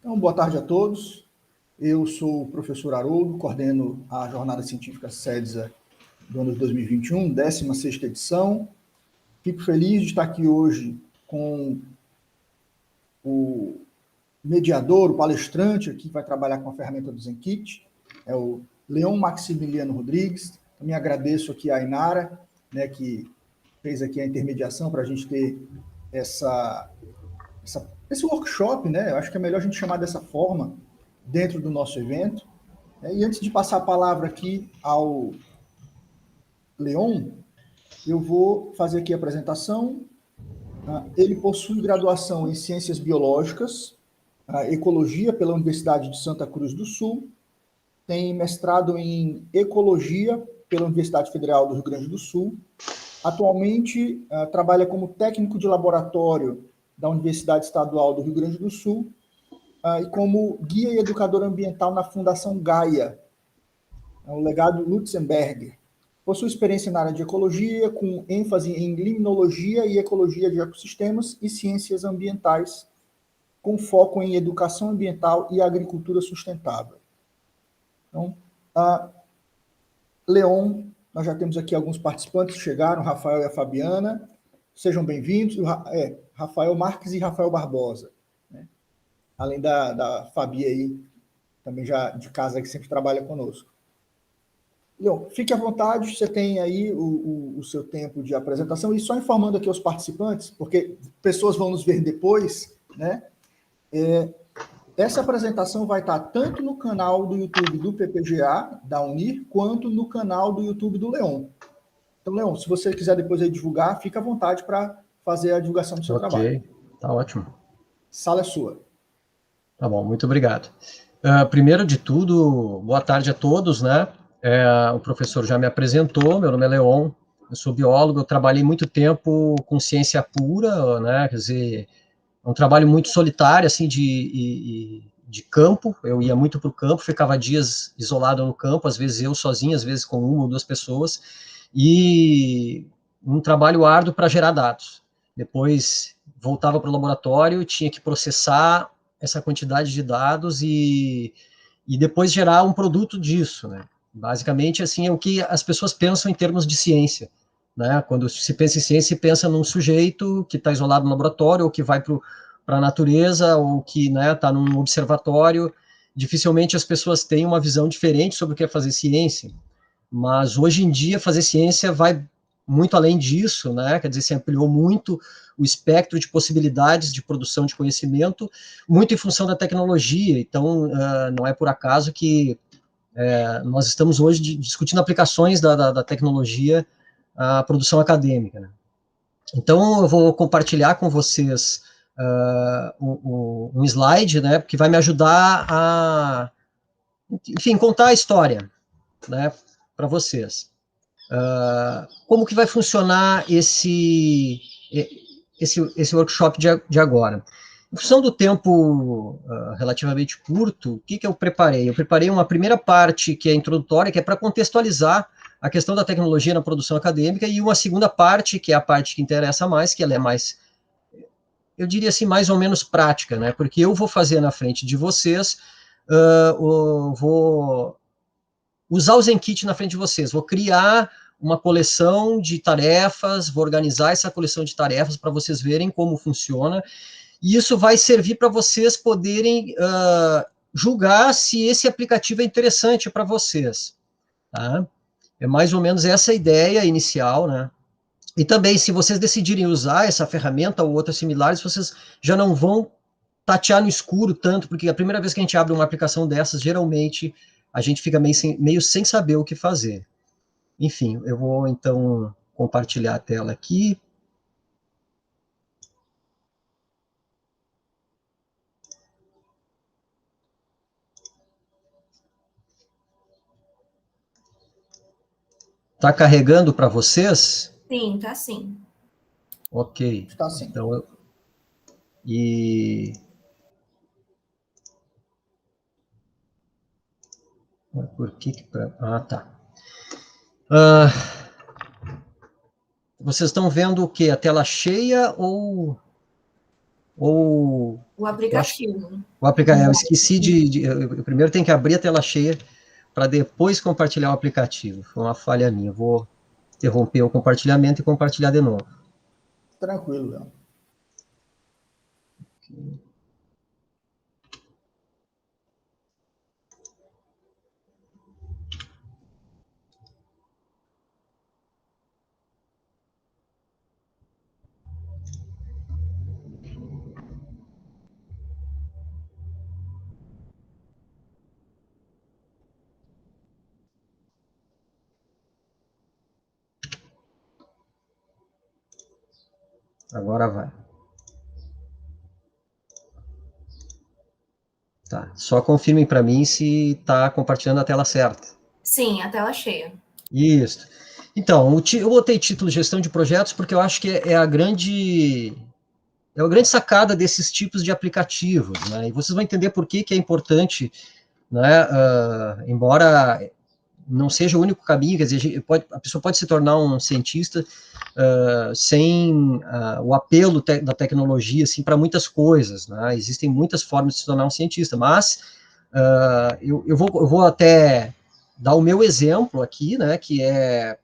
Então, boa tarde a todos. Eu sou o professor Haroldo, coordeno a Jornada Científica CEDSA do ano de 2021, 16ª edição. Fico feliz de estar aqui hoje com o mediador, o palestrante aqui que vai trabalhar com a ferramenta do ZenKit, é o Leon Maximiliano Rodrigues. Também agradeço aqui a Inara, né, que fez aqui a intermediação para a gente ter esse workshop, né? Eu acho que é melhor a gente chamar dessa forma dentro do nosso evento. E antes de passar a palavra aqui ao Leon, eu vou fazer aqui a apresentação. Ele possui graduação em Ciências Biológicas, Ecologia pela Universidade de Santa Cruz do Sul, tem mestrado em Ecologia pela Universidade Federal do Rio Grande do Sul. Atualmente, trabalha como técnico de laboratório da Universidade Estadual do Rio Grande do Sul e como guia e educador ambiental na Fundação Gaia, o legado Lutzenberger. Possui experiência na área de ecologia, com ênfase em limnologia e ecologia de ecossistemas e ciências ambientais, com foco em educação ambiental e agricultura sustentável. Então, Leon, nós já temos aqui alguns participantes que chegaram, o Rafael e a Fabiana. Sejam bem-vindos. Rafael Marques e Rafael Barbosa, né? Além da Fabi aí, também já de casa, que sempre trabalha conosco. Leon, fique à vontade, você tem aí o seu tempo de apresentação. E só informando aqui aos participantes, porque pessoas vão nos ver depois, né? Essa apresentação vai estar tanto no canal do YouTube do PPGA, da Unir, quanto no canal do YouTube do Leon. Então, Leon, se você quiser depois aí divulgar, fica à vontade para fazer a divulgação do seu trabalho. Ok, tá ótimo. Sala é sua. Tá bom, muito obrigado. Primeiro de tudo, boa tarde a todos, né? O professor já me apresentou, meu nome é Leon, eu sou biólogo, eu trabalhei muito tempo com ciência pura, né? Quer dizer, é um trabalho muito solitário, assim, de campo. Eu ia muito para o campo, ficava dias isolado no campo, às vezes eu sozinho, às vezes com uma ou duas pessoas, e um trabalho árduo para gerar dados. Depois voltava para o laboratório, tinha que processar essa quantidade de dados e depois gerar um produto disso, né? Basicamente, assim, é o que as pessoas pensam em termos de ciência, né? Quando se pensa em ciência, se pensa num sujeito que está isolado no laboratório, ou que vai para a natureza, ou que está num observatório. Dificilmente as pessoas têm uma visão diferente sobre o que é fazer ciência, mas hoje em dia fazer ciência vai muito além disso, né? Quer dizer, se ampliou muito o espectro de possibilidades de produção de conhecimento, muito em função da tecnologia. Então, não é por acaso que nós estamos hoje discutindo aplicações da tecnologia à produção acadêmica, né? Então, eu vou compartilhar com vocês um slide, né, que vai me ajudar a, enfim, contar a história, né, para vocês. Como que vai funcionar esse workshop de agora? Em função do tempo relativamente curto, o que eu preparei? Eu preparei uma primeira parte que é introdutória, que é para contextualizar a questão da tecnologia na produção acadêmica, e uma segunda parte, que é a parte que interessa mais, que ela é mais, eu diria assim, mais ou menos prática, né? Porque eu vou fazer na frente de vocês, vou usar o ZenKit na frente de vocês, vou criar uma coleção de tarefas, vou organizar essa coleção de tarefas para vocês verem como funciona, e isso vai servir para vocês poderem julgar se esse aplicativo é interessante para vocês, tá? É mais ou menos essa a ideia inicial, né? E também, se vocês decidirem usar essa ferramenta ou outras similares, vocês já não vão tatear no escuro tanto, porque a primeira vez que a gente abre uma aplicação dessas, geralmente a gente fica meio sem saber o que fazer. Enfim, eu vou então compartilhar a tela aqui. Está carregando para vocês? Sim, tá sim. Ok. Está sim. Então, por que tá. Vocês estão vendo o quê? A tela cheia ou O aplicativo. Eu esqueci eu primeiro tenho que abrir a tela cheia para depois compartilhar o aplicativo. Foi uma falha minha. Eu vou interromper o compartilhamento e compartilhar de novo. Tranquilo, Léo. Agora vai. Tá. Só confirmem para mim se está compartilhando a tela certa. Sim, a tela cheia. Isso. Então, eu botei título Gestão de Projetos porque eu acho que é a grande sacada desses tipos de aplicativos, né? E vocês vão entender por que é importante, né? Embora não seja o único caminho, quer dizer, a pessoa pode se tornar um cientista sem o apelo da tecnologia, assim, para muitas coisas, né? Existem muitas formas de se tornar um cientista, mas eu vou até dar o meu exemplo aqui, né? Que é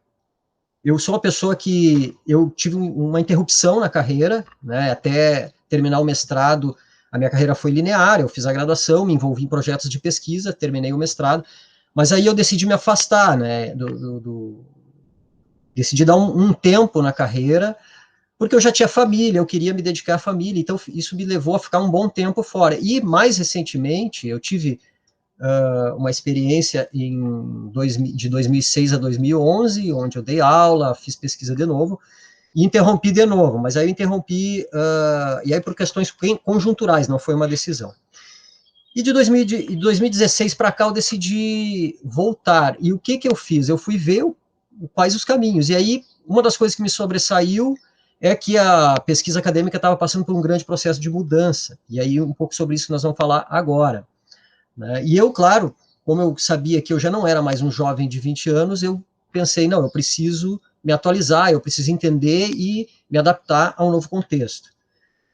eu sou uma pessoa que eu tive uma interrupção na carreira, né, até terminar o mestrado, a minha carreira foi linear, eu fiz a graduação, me envolvi em projetos de pesquisa, terminei o mestrado, mas aí eu decidi me afastar, né, decidi dar um tempo na carreira, porque eu já tinha família, eu queria me dedicar à família, então isso me levou a ficar um bom tempo fora. E mais recentemente, eu tive uma experiência de 2006 a 2011, onde eu dei aula, fiz pesquisa de novo, e interrompi de novo, mas aí eu interrompi, e aí por questões conjunturais, não foi uma decisão. E de 2016 para cá eu decidi voltar, e o que eu fiz? Eu fui ver quais os caminhos, e aí uma das coisas que me sobressaiu é que a pesquisa acadêmica estava passando por um grande processo de mudança, e aí um pouco sobre isso que nós vamos falar agora. Né? E eu, claro, como eu sabia que eu já não era mais um jovem de 20 anos, eu pensei, não, eu preciso me atualizar, eu preciso entender e me adaptar a um novo contexto.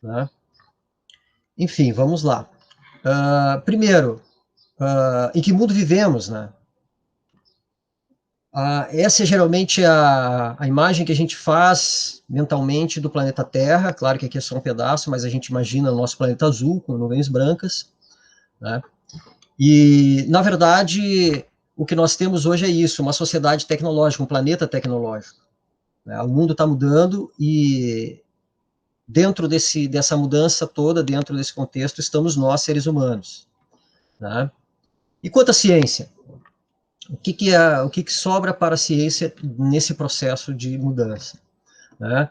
Né? Enfim, vamos lá. Primeiro, em que mundo vivemos? Né? Essa é geralmente a imagem que a gente faz mentalmente do planeta Terra. Claro que aqui é só um pedaço, mas a gente imagina o nosso planeta azul, com nuvens brancas. Né? E, na verdade, o que nós temos hoje é isso, uma sociedade tecnológica, um planeta tecnológico. Né? O mundo está mudando e dentro dessa mudança toda, dentro desse contexto, estamos nós, seres humanos. Né? E quanto à ciência? O que sobra para a ciência nesse processo de mudança? Né?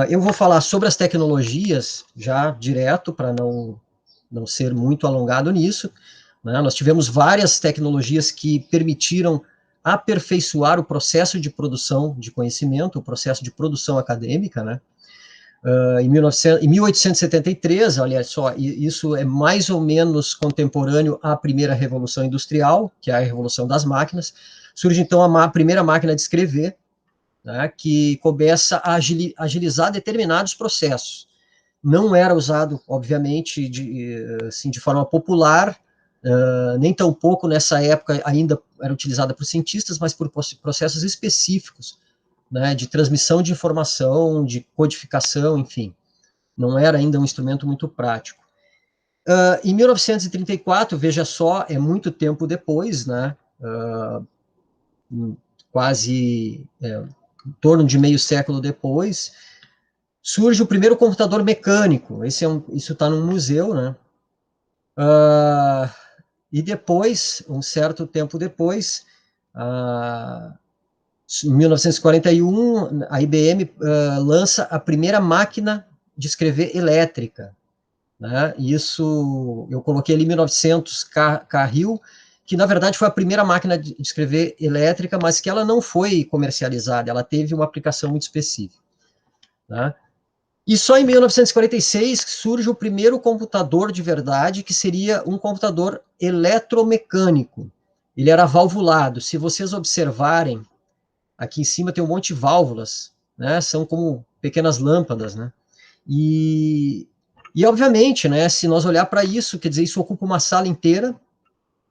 Eu vou falar sobre as tecnologias já direto, para não ser muito alongado nisso. Né? Nós tivemos várias tecnologias que permitiram aperfeiçoar o processo de produção de conhecimento, o processo de produção acadêmica. Né? Em 1873, olha só, isso é mais ou menos contemporâneo à primeira Revolução Industrial, que é a Revolução das Máquinas. Surge, então, a primeira máquina de escrever, né, que começa a agilizar determinados processos. Não era usado, obviamente, de forma popular, nem tão pouco nessa época ainda era utilizada por cientistas, mas por processos específicos, né, de transmissão de informação, de codificação, enfim. Não era ainda um instrumento muito prático. Em 1934, veja só, é muito tempo depois, né, quase em torno de meio século depois, surge o primeiro computador mecânico. Isso está num museu, né? E depois, um certo tempo depois, em 1941, a IBM lança a primeira máquina de escrever elétrica. Né? Isso, eu coloquei ali 1900 Carril, que na verdade foi a primeira máquina de escrever elétrica, mas que ela não foi comercializada, ela teve uma aplicação muito específica. Né? E só em 1946 surge o primeiro computador de verdade, que seria um computador eletromecânico. Ele era valvulado. Se vocês observarem, aqui em cima tem um monte de válvulas, né? São como pequenas lâmpadas, né? E E, obviamente, né, se nós olhar para isso, quer dizer, isso ocupa uma sala inteira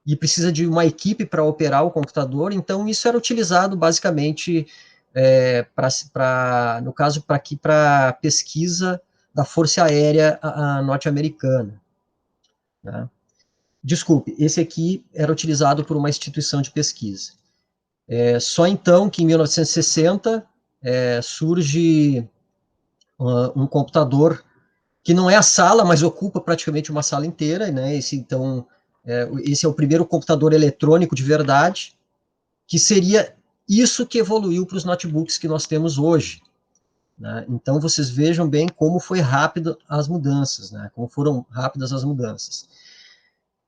e precisa de uma equipe para operar o computador, então isso era utilizado basicamente, no caso, para pesquisa da Força Aérea norte-americana. Né? Desculpe, esse aqui era utilizado por uma instituição de pesquisa. Só então que em 1960 surge um computador que não é a sala, mas ocupa praticamente uma sala inteira, né? Esse é o primeiro computador eletrônico de verdade, que seria isso que evoluiu para os notebooks que nós temos hoje. Né? Então, vocês vejam bem como foi rápido as mudanças, né? Como foram rápidas as mudanças.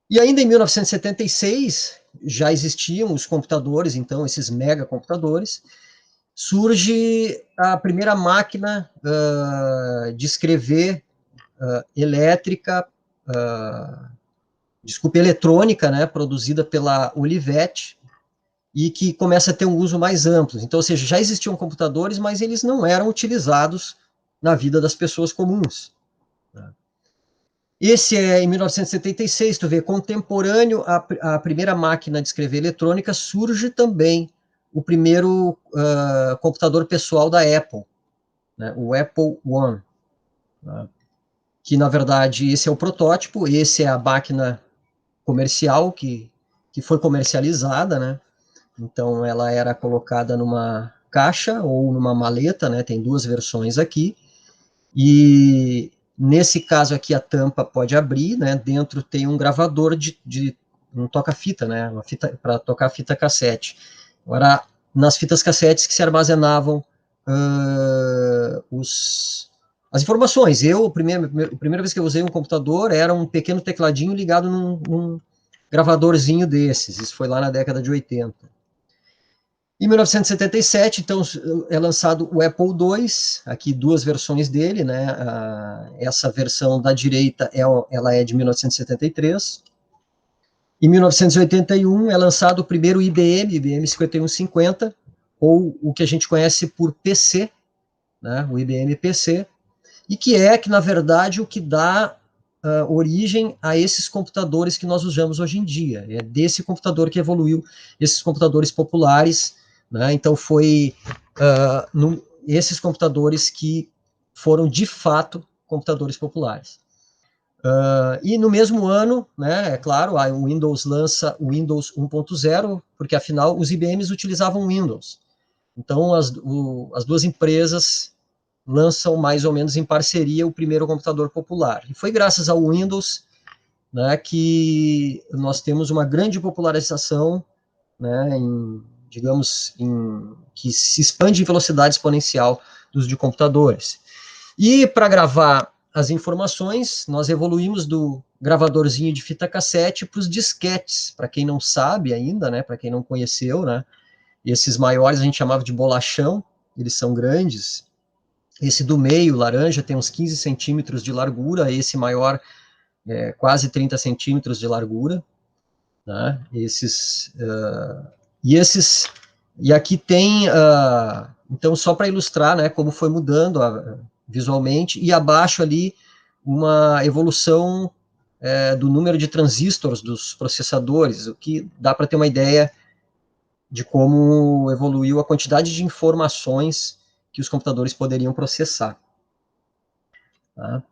E ainda em 1976, já existiam os computadores, então, esses megacomputadores, surge a primeira máquina de escrever eletrônica, né, produzida pela Olivetti, e que começa a ter um uso mais amplo. Então, ou seja, já existiam computadores, mas eles não eram utilizados na vida das pessoas comuns. Esse é em 1976, tu vê, contemporâneo à primeira máquina de escrever eletrônica, surge também o primeiro computador pessoal da Apple, né, o Apple I, né, que, na verdade, esse é o protótipo, esse é a máquina comercial que foi comercializada, né? Então, ela era colocada numa caixa ou numa maleta, né? Tem duas versões aqui. E, nesse caso aqui, a tampa pode abrir, né? Dentro tem um gravador de um toca-fita, né? Uma fita para tocar fita cassete. Agora, nas fitas cassetes que se armazenavam as informações. A primeira vez que eu usei um computador era um pequeno tecladinho ligado num gravadorzinho desses. Isso foi lá na década de 80. Em 1977, então, é lançado o Apple II, aqui duas versões dele, né? Essa versão da direita, ela é de 1973. Em 1981, é lançado o primeiro IBM 5150, ou o que a gente conhece por PC, né? O IBM PC, e que, na verdade, o que dá origem a esses computadores que nós usamos hoje em dia. É desse computador que evoluiu esses computadores populares, né? Então, foi esses computadores que foram, de fato, computadores populares. E no mesmo ano, né, é claro, o Windows lança o Windows 1.0, porque, afinal, os IBMs utilizavam Windows. Então, as duas empresas lançam mais ou menos em parceria o primeiro computador popular. E foi graças ao Windows, né, que nós temos uma grande popularização, né, que se expande em velocidade exponencial do uso de computadores. E para gravar as informações, nós evoluímos do gravadorzinho de fita cassete para os disquetes, para quem não sabe ainda, né, para quem não conheceu, né, esses maiores a gente chamava de bolachão, eles são grandes. Esse do meio, laranja, tem uns 15 centímetros de largura, esse maior, quase 30 centímetros de largura, né? E aqui tem, então, só para ilustrar, né, como foi mudando visualmente, e abaixo ali uma evolução do número de transistores dos processadores, o que dá para ter uma ideia de como evoluiu a quantidade de informações que os computadores poderiam processar. Tá?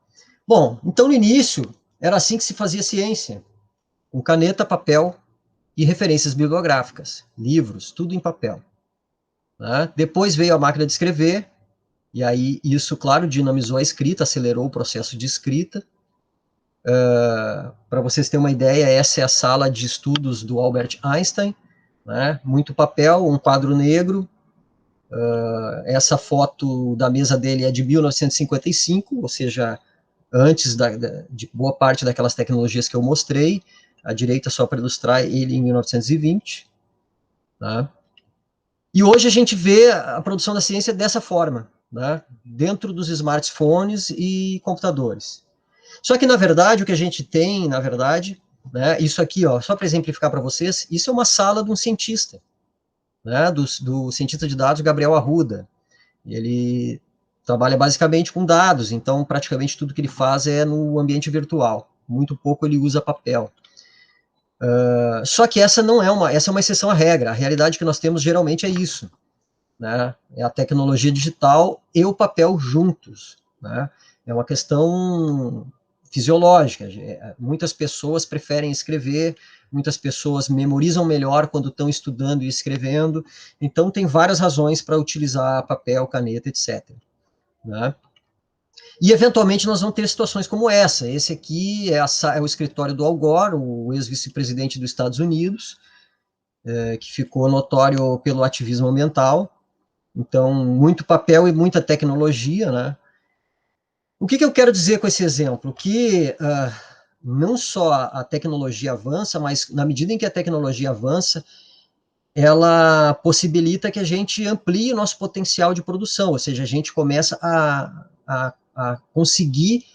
Bom, então no início era assim que se fazia ciência, com caneta, papel e referências bibliográficas, livros, tudo em papel. Tá? Depois veio a máquina de escrever, e aí isso, claro, dinamizou a escrita, acelerou o processo de escrita. Para vocês terem uma ideia, essa é a sala de estudos do Albert Einstein, né? Muito papel, um quadro negro. Essa foto da mesa dele é de 1955, ou seja, antes de boa parte daquelas tecnologias que eu mostrei. À direita, só para ilustrar, ele em 1920. Tá? E hoje a gente vê a produção da ciência dessa forma, né? Dentro dos smartphones e computadores. Só que, na verdade, o que a gente tem, na verdade, né, isso aqui, ó, só para exemplificar para vocês, isso é uma sala de um cientista, né, do cientista de dados Gabriel Arruda. Ele trabalha basicamente com dados, então praticamente tudo que ele faz é no ambiente virtual, muito pouco ele usa papel. Só que essa é uma exceção à regra, a realidade que nós temos geralmente é isso, né? É a tecnologia digital e o papel juntos, né? É uma questão fisiológica, muitas pessoas preferem escrever, muitas pessoas memorizam melhor quando estão estudando e escrevendo, então tem várias razões para utilizar papel, caneta, etc., né? E, eventualmente, nós vamos ter situações como essa. Esse aqui é o escritório do Al Gore, o ex-vice-presidente dos Estados Unidos, que ficou notório pelo ativismo ambiental. Então, muito papel e muita tecnologia, né? O que eu quero dizer com esse exemplo? Que não só a tecnologia avança, mas na medida em que a tecnologia avança, ela possibilita que a gente amplie o nosso potencial de produção, ou seja, a gente começa a conseguir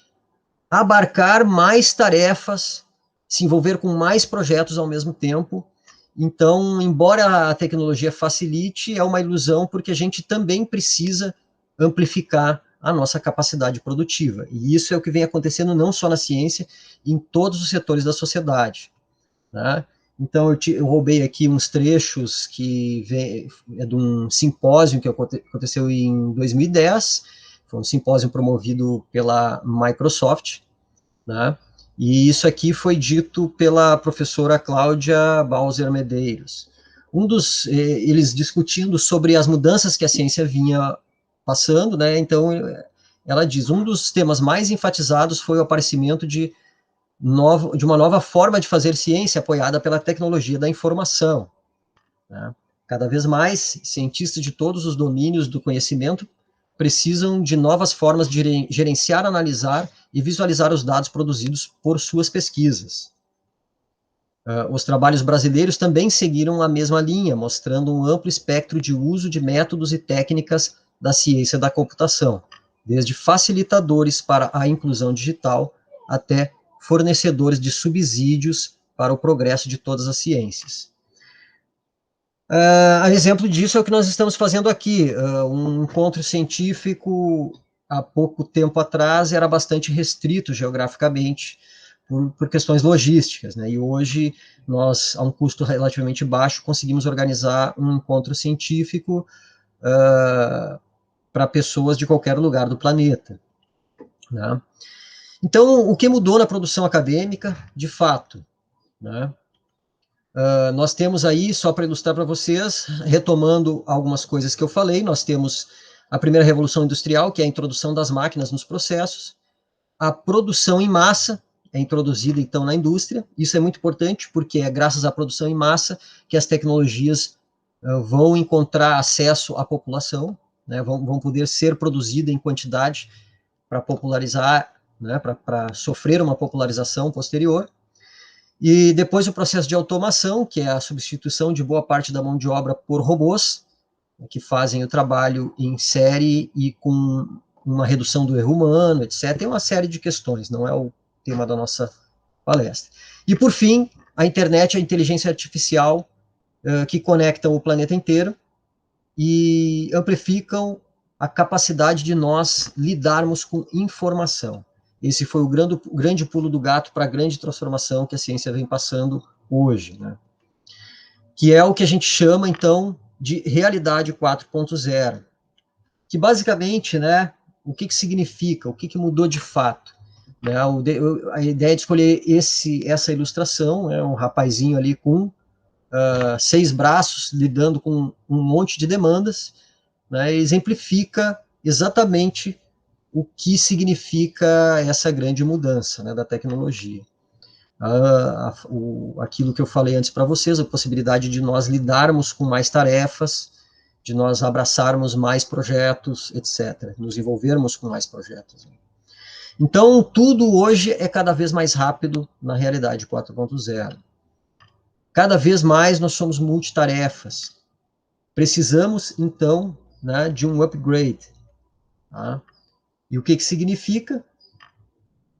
abarcar mais tarefas, se envolver com mais projetos ao mesmo tempo. Então, embora a tecnologia facilite, é uma ilusão, porque a gente também precisa amplificar a nossa capacidade produtiva. E isso é o que vem acontecendo não só na ciência, em todos os setores da sociedade, né? Então, eu roubei aqui uns trechos é de um simpósio que aconteceu em 2010, foi um simpósio promovido pela Microsoft, né? E isso aqui foi dito pela professora Cláudia Balzer Medeiros. Eles discutindo sobre as mudanças que a ciência vinha passando, né? Então, ela diz, um dos temas mais enfatizados foi o aparecimento de uma nova forma de fazer ciência apoiada pela tecnologia da informação, né? Cada vez mais, cientistas de todos os domínios do conhecimento precisam de novas formas de gerenciar, analisar e visualizar os dados produzidos por suas pesquisas. Os trabalhos brasileiros também seguiram a mesma linha, mostrando um amplo espectro de uso de métodos e técnicas da ciência da computação, desde facilitadores para a inclusão digital até fornecedores de subsídios para o progresso de todas as ciências. A exemplo disso é o que nós estamos fazendo aqui. Um encontro científico, há pouco tempo atrás, era bastante restrito geograficamente por questões logísticas, né? E hoje, nós, a um custo relativamente baixo, conseguimos organizar um encontro científico para pessoas de qualquer lugar do planeta, né? Então, o que mudou na produção acadêmica, de fato, né? Nós temos aí, só para ilustrar para vocês, retomando algumas coisas que eu falei, nós temos a primeira revolução industrial, que é a introdução das máquinas nos processos, a produção em massa é introduzida, então, na indústria. Isso é muito importante, porque é graças à produção em massa que as tecnologias vão encontrar acesso à população, né, vão poder ser produzidas em quantidade para popularizar, né, para sofrer uma popularização posterior. E depois o processo de automação, que é a substituição de boa parte da mão de obra por robôs, que fazem o trabalho em série e com uma redução do erro humano, etc. Tem uma série de questões, não é o tema da nossa palestra. E, por fim, a internet e a inteligência artificial, que conectam o planeta inteiro e amplificam a capacidade de nós lidarmos com informação. Esse foi o grande pulo do gato para a grande transformação que a ciência vem passando hoje, né? Que é o que a gente chama, então, de realidade 4.0, que basicamente, né, o que significa, o que mudou de fato, né? A ideia de escolher essa ilustração é um rapazinho ali com 6 braços, lidando com um monte de demandas, né, exemplifica exatamente o que significa essa grande mudança, né, da tecnologia. Aquilo que eu falei antes para vocês, a possibilidade de nós lidarmos com mais tarefas, de nós abraçarmos mais projetos, etc., nos envolvermos com mais projetos. Então, tudo hoje é cada vez mais rápido na realidade 4.0. Cada vez mais nós somos multitarefas. Precisamos, então, né, de um upgrade. Tá? E o que significa?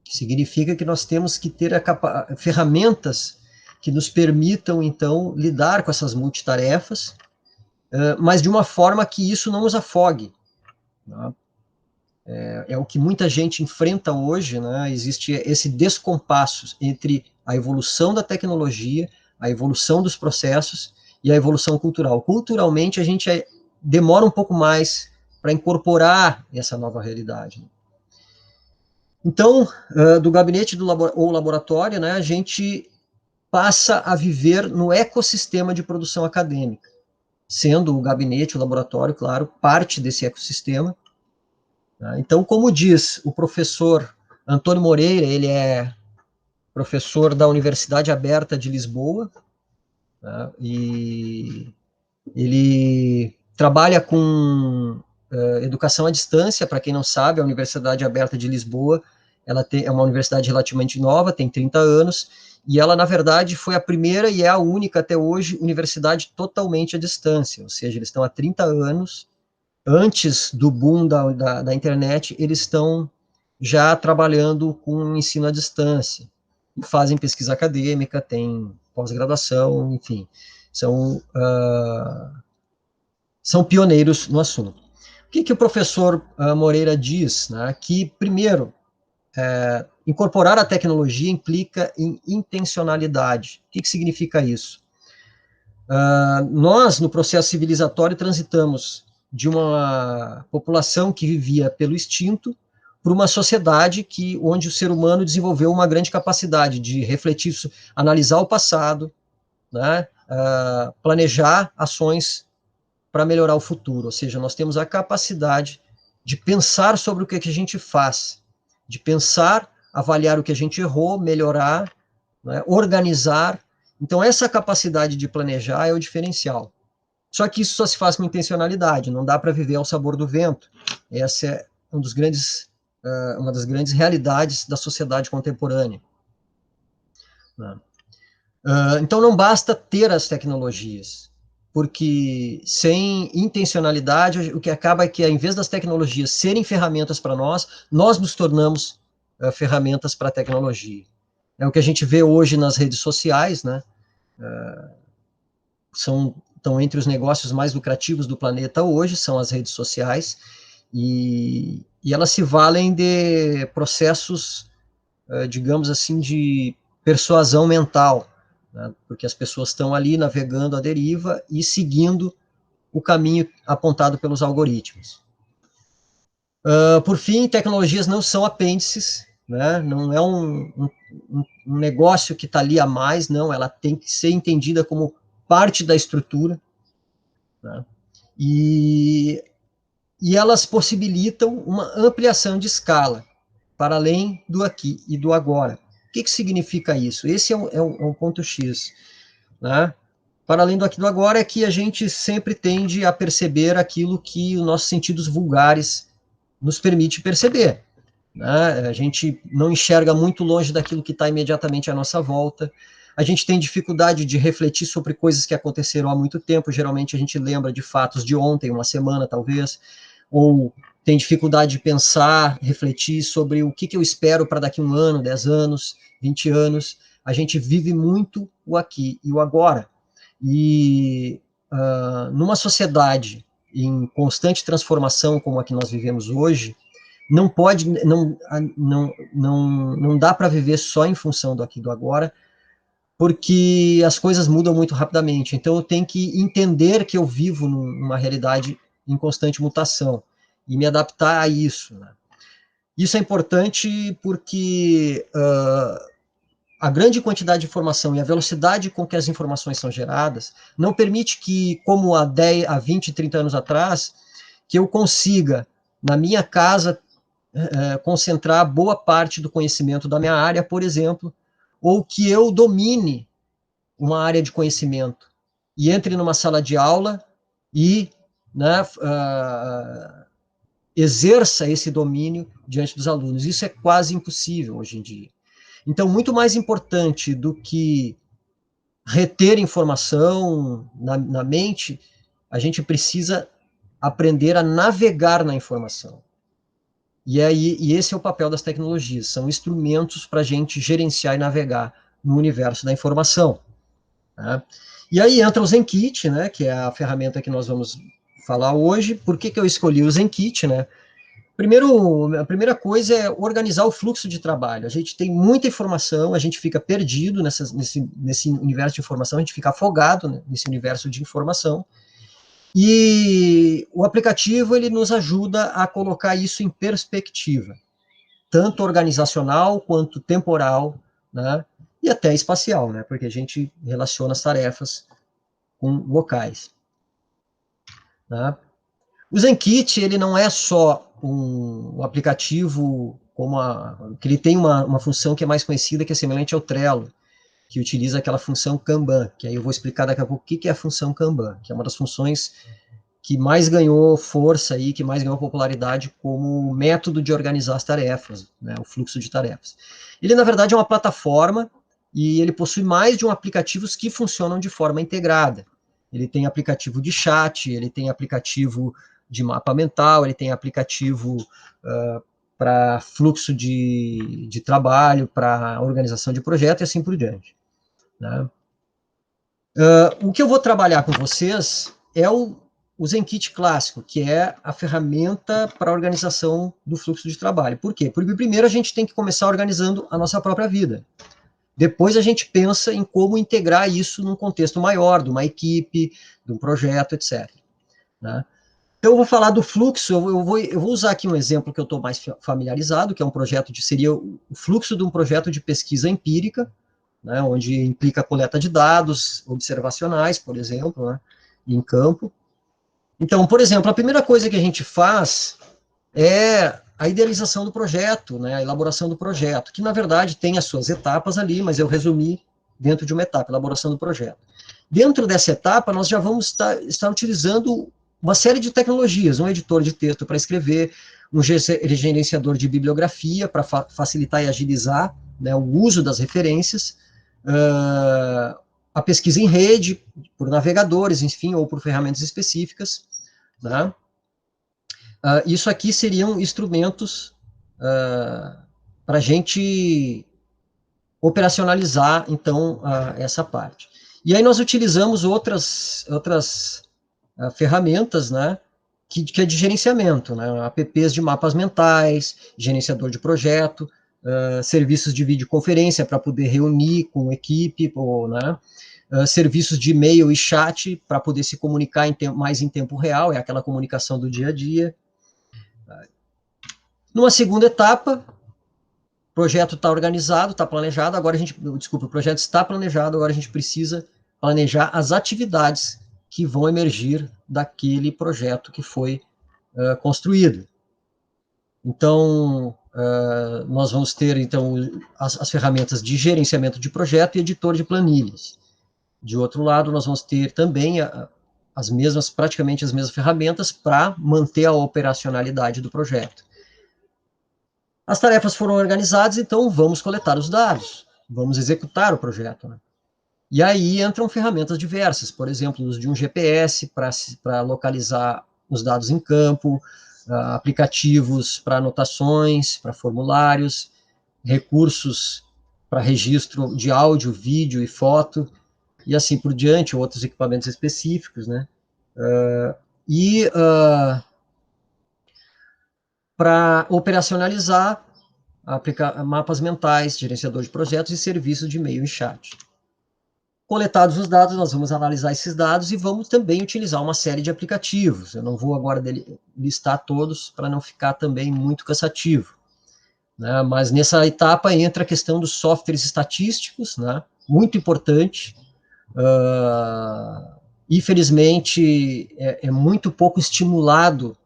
Significa que nós temos que ter ferramentas que nos permitam, então, lidar com essas multitarefas, mas de uma forma que isso não nos afogue. Tá? é o que muita gente enfrenta hoje, né? Existe esse descompasso entre a evolução da tecnologia, a evolução dos processos e a evolução cultural. Culturalmente, a gente demora um pouco mais para incorporar essa nova realidade. Então, do gabinete ou laboratório, né, a gente passa a viver no ecossistema de produção acadêmica, sendo o gabinete, o laboratório, claro, parte desse ecossistema. Então, como diz o professor Antônio Moreira, ele é professor da Universidade Aberta de Lisboa, né, e ele trabalha com educação à distância. Para quem não sabe, a Universidade Aberta de Lisboa é uma universidade relativamente nova, tem 30 anos, e ela, na verdade, foi a primeira e é a única até hoje universidade totalmente à distância, ou seja, eles estão há 30 anos, antes do boom da internet, eles estão já trabalhando com ensino à distância, fazem pesquisa acadêmica, tem pós-graduação, enfim, são pioneiros no assunto. O que o professor Moreira diz? Né? Que, primeiro, incorporar a tecnologia implica em intencionalidade. O que significa isso? Nós, no processo civilizatório, transitamos de uma população que vivia pelo instinto para uma sociedade onde o ser humano desenvolveu uma grande capacidade de refletir, analisar o passado, né, planejar ações para melhorar o futuro. Ou seja, nós temos a capacidade de pensar sobre o que a gente faz, de pensar, avaliar o que a gente errou, melhorar, né, organizar. Então, essa capacidade de planejar é o diferencial. Só que isso só se faz com intencionalidade, não dá para viver ao sabor do vento. Essa é uma das grandes realidades da sociedade contemporânea. Então, não basta ter as tecnologias, porque sem intencionalidade, o que acaba é que, ao invés das tecnologias serem ferramentas para nós nos tornamos ferramentas para a tecnologia. É o que a gente vê hoje nas redes sociais, né? Estão entre os negócios mais lucrativos do planeta hoje, são as redes sociais, e elas se valem de processos, digamos assim, de persuasão mental, né? Porque as pessoas estão ali navegando à deriva e seguindo o caminho apontado pelos algoritmos. Por fim, tecnologias não são apêndices, né? Não é um negócio que está ali a mais, não, ela tem que ser entendida como parte da estrutura, né? E elas possibilitam uma ampliação de escala para além do aqui e do agora. O que significa isso? Esse é um ponto X, né? Para além do aqui e do agora é que a gente sempre tende a perceber aquilo que os nossos sentidos vulgares nos permite perceber, né? A gente não enxerga muito longe daquilo que está imediatamente à nossa volta. A gente tem dificuldade de refletir sobre coisas que aconteceram há muito tempo. Geralmente a gente lembra de fatos de ontem, uma semana talvez, ou tem dificuldade de pensar, refletir sobre o que eu espero para daqui 1 ano, 10 anos, 20 anos. A gente vive muito o aqui e o agora. E numa sociedade em constante transformação como a que nós vivemos hoje, não dá para viver só em função do aqui e do agora, porque as coisas mudam muito rapidamente. Então, eu tenho que entender que eu vivo numa realidade em constante mutação e me adaptar a isso, né? Isso é importante porque a grande quantidade de informação e a velocidade com que as informações são geradas não permite que, como há 20, 30 anos atrás, que eu consiga, na minha casa, concentrar boa parte do conhecimento da minha área, por exemplo, ou que eu domine uma área de conhecimento e entre numa sala de aula e, né, exerça esse domínio diante dos alunos. Isso é quase impossível hoje em dia. Então, muito mais importante do que reter informação na mente, a gente precisa aprender a navegar na informação. E esse é o papel das tecnologias, são instrumentos para a gente gerenciar e navegar no universo da informação, né? E aí entra o ZenKit, né, que é a ferramenta que nós vamos falar hoje. Por que eu escolhi o ZenKit, né? A primeira coisa é organizar o fluxo de trabalho. A gente tem muita informação, a gente fica perdido nesse universo de informação, a gente fica afogado, né, nesse universo de informação. E o aplicativo, ele nos ajuda a colocar isso em perspectiva, tanto organizacional quanto temporal, né, e até espacial, né, porque a gente relaciona as tarefas com locais. Né. O ZenKit, ele não é só um aplicativo que ele tem uma função que é mais conhecida, que é semelhante ao Trello, que utiliza aquela função Kanban, que aí eu vou explicar daqui a pouco o que é a função Kanban, que é uma das funções que mais ganhou força e que mais ganhou popularidade como método de organizar as tarefas, né, o fluxo de tarefas. Ele, na verdade, é uma plataforma e ele possui mais de um aplicativos que funcionam de forma integrada. Ele tem aplicativo de chat, ele tem aplicativo de mapa mental, ele tem aplicativo para fluxo de trabalho, para organização de projeto e assim por diante. Né? O que eu vou trabalhar com vocês é o ZenKit clássico, que é a ferramenta para a organização do fluxo de trabalho. Por quê? Porque primeiro a gente tem que começar organizando a nossa própria vida. Depois a gente pensa em como integrar isso num contexto maior, de uma equipe, de um projeto, etc. Né? Então, eu vou falar do fluxo, eu vou usar aqui um exemplo que eu estou mais familiarizado, que é um projeto seria o fluxo de um projeto de pesquisa empírica, né, onde implica a coleta de dados observacionais, por exemplo, né, em campo. Então, por exemplo, a primeira coisa que a gente faz é a idealização do projeto, né, a elaboração do projeto, que, na verdade, tem as suas etapas ali, mas eu resumi dentro de uma etapa, elaboração do projeto. Dentro dessa etapa, nós já vamos estar utilizando uma série de tecnologias, um editor de texto para escrever, um gerenciador de bibliografia para facilitar e agilizar, né, o uso das referências, a pesquisa em rede, por navegadores, enfim, ou por ferramentas específicas. Né? Isso aqui seriam instrumentos para a gente operacionalizar, então, essa parte. E aí nós utilizamos outras ferramentas, né, que é de gerenciamento, né, apps de mapas mentais, gerenciador de projeto, serviços de videoconferência para poder reunir com equipe, ou, né, serviços de e-mail e chat para poder se comunicar mais em tempo real, é aquela comunicação do dia a dia. Numa segunda etapa, o projeto está organizado, está planejado, o projeto está planejado, agora a gente precisa planejar as atividades que vão emergir daquele projeto que foi construído. Então, nós vamos ter então, as ferramentas de gerenciamento de projeto e editor de planilhas. De outro lado, nós vamos ter também praticamente as mesmas ferramentas para manter a operacionalidade do projeto. As tarefas foram organizadas, então vamos coletar os dados, vamos executar o projeto. Né? E aí entram ferramentas diversas, por exemplo, o uso de um GPS para localizar os dados em campo, aplicativos para anotações, para formulários, recursos para registro de áudio, vídeo e foto, e assim por diante, outros equipamentos específicos, né? Para operacionalizar, aplicar mapas mentais, gerenciador de projetos e serviços de e-mail e chat. Coletados os dados, nós vamos analisar esses dados e vamos também utilizar uma série de aplicativos. Eu não vou agora listar todos para não ficar também muito cansativo. Né? Mas nessa etapa entra a questão dos softwares estatísticos, né? Muito importante. Infelizmente, é muito pouco estimulado,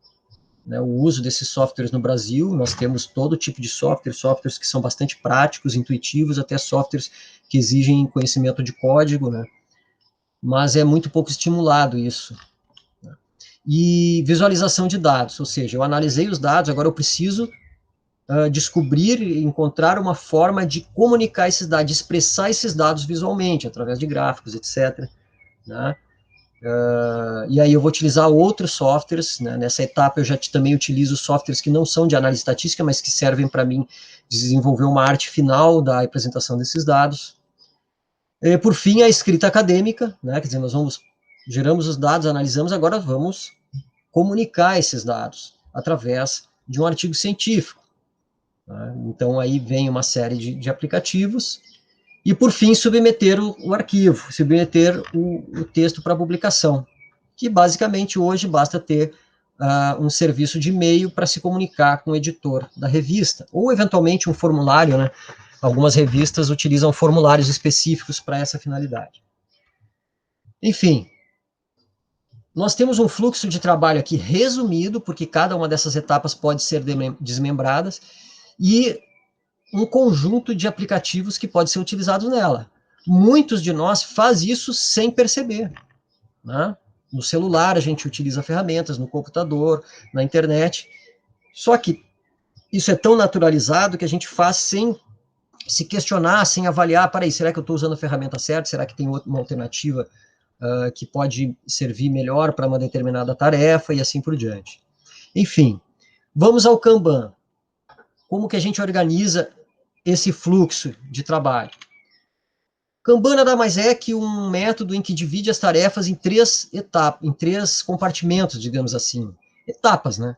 né, o uso desses softwares no Brasil. Nós temos todo tipo de softwares que são bastante práticos, intuitivos, até softwares que exigem conhecimento de código, né, mas é muito pouco estimulado isso. Né. E visualização de dados, ou seja, eu analisei os dados, agora eu preciso descobrir e encontrar uma forma de comunicar esses dados, de expressar esses dados visualmente, através de gráficos, etc., né. E aí eu vou utilizar outros softwares, né? Nessa etapa eu já também utilizo softwares que não são de análise estatística, mas que servem para mim desenvolver uma arte final da apresentação desses dados. Por fim, a escrita acadêmica, né? Quer dizer, nós geramos os dados, analisamos, agora vamos comunicar esses dados através de um artigo científico. Né? Então, aí vem uma série de aplicativos, e, por fim, submeter o arquivo, submeter o texto para publicação, que, basicamente, hoje basta ter um serviço de e-mail para se comunicar com o editor da revista, ou, eventualmente, um formulário, né? Algumas revistas utilizam formulários específicos para essa finalidade. Enfim, nós temos um fluxo de trabalho aqui resumido, porque cada uma dessas etapas pode ser desmembradas, e um conjunto de aplicativos que pode ser utilizados nela. Muitos de nós faz isso sem perceber, né? No celular a gente utiliza ferramentas, no computador, na internet, só que isso é tão naturalizado que a gente faz sem se questionar, sem avaliar, peraí, será que eu estou usando a ferramenta certa? Será que tem uma alternativa que pode servir melhor para uma determinada tarefa e assim por diante? Enfim, vamos ao Kanban. Como que a gente organiza esse fluxo de trabalho? Kanban nada mais é que um método em que divide as tarefas em 3 etapas, em 3 compartimentos, digamos assim, etapas, né?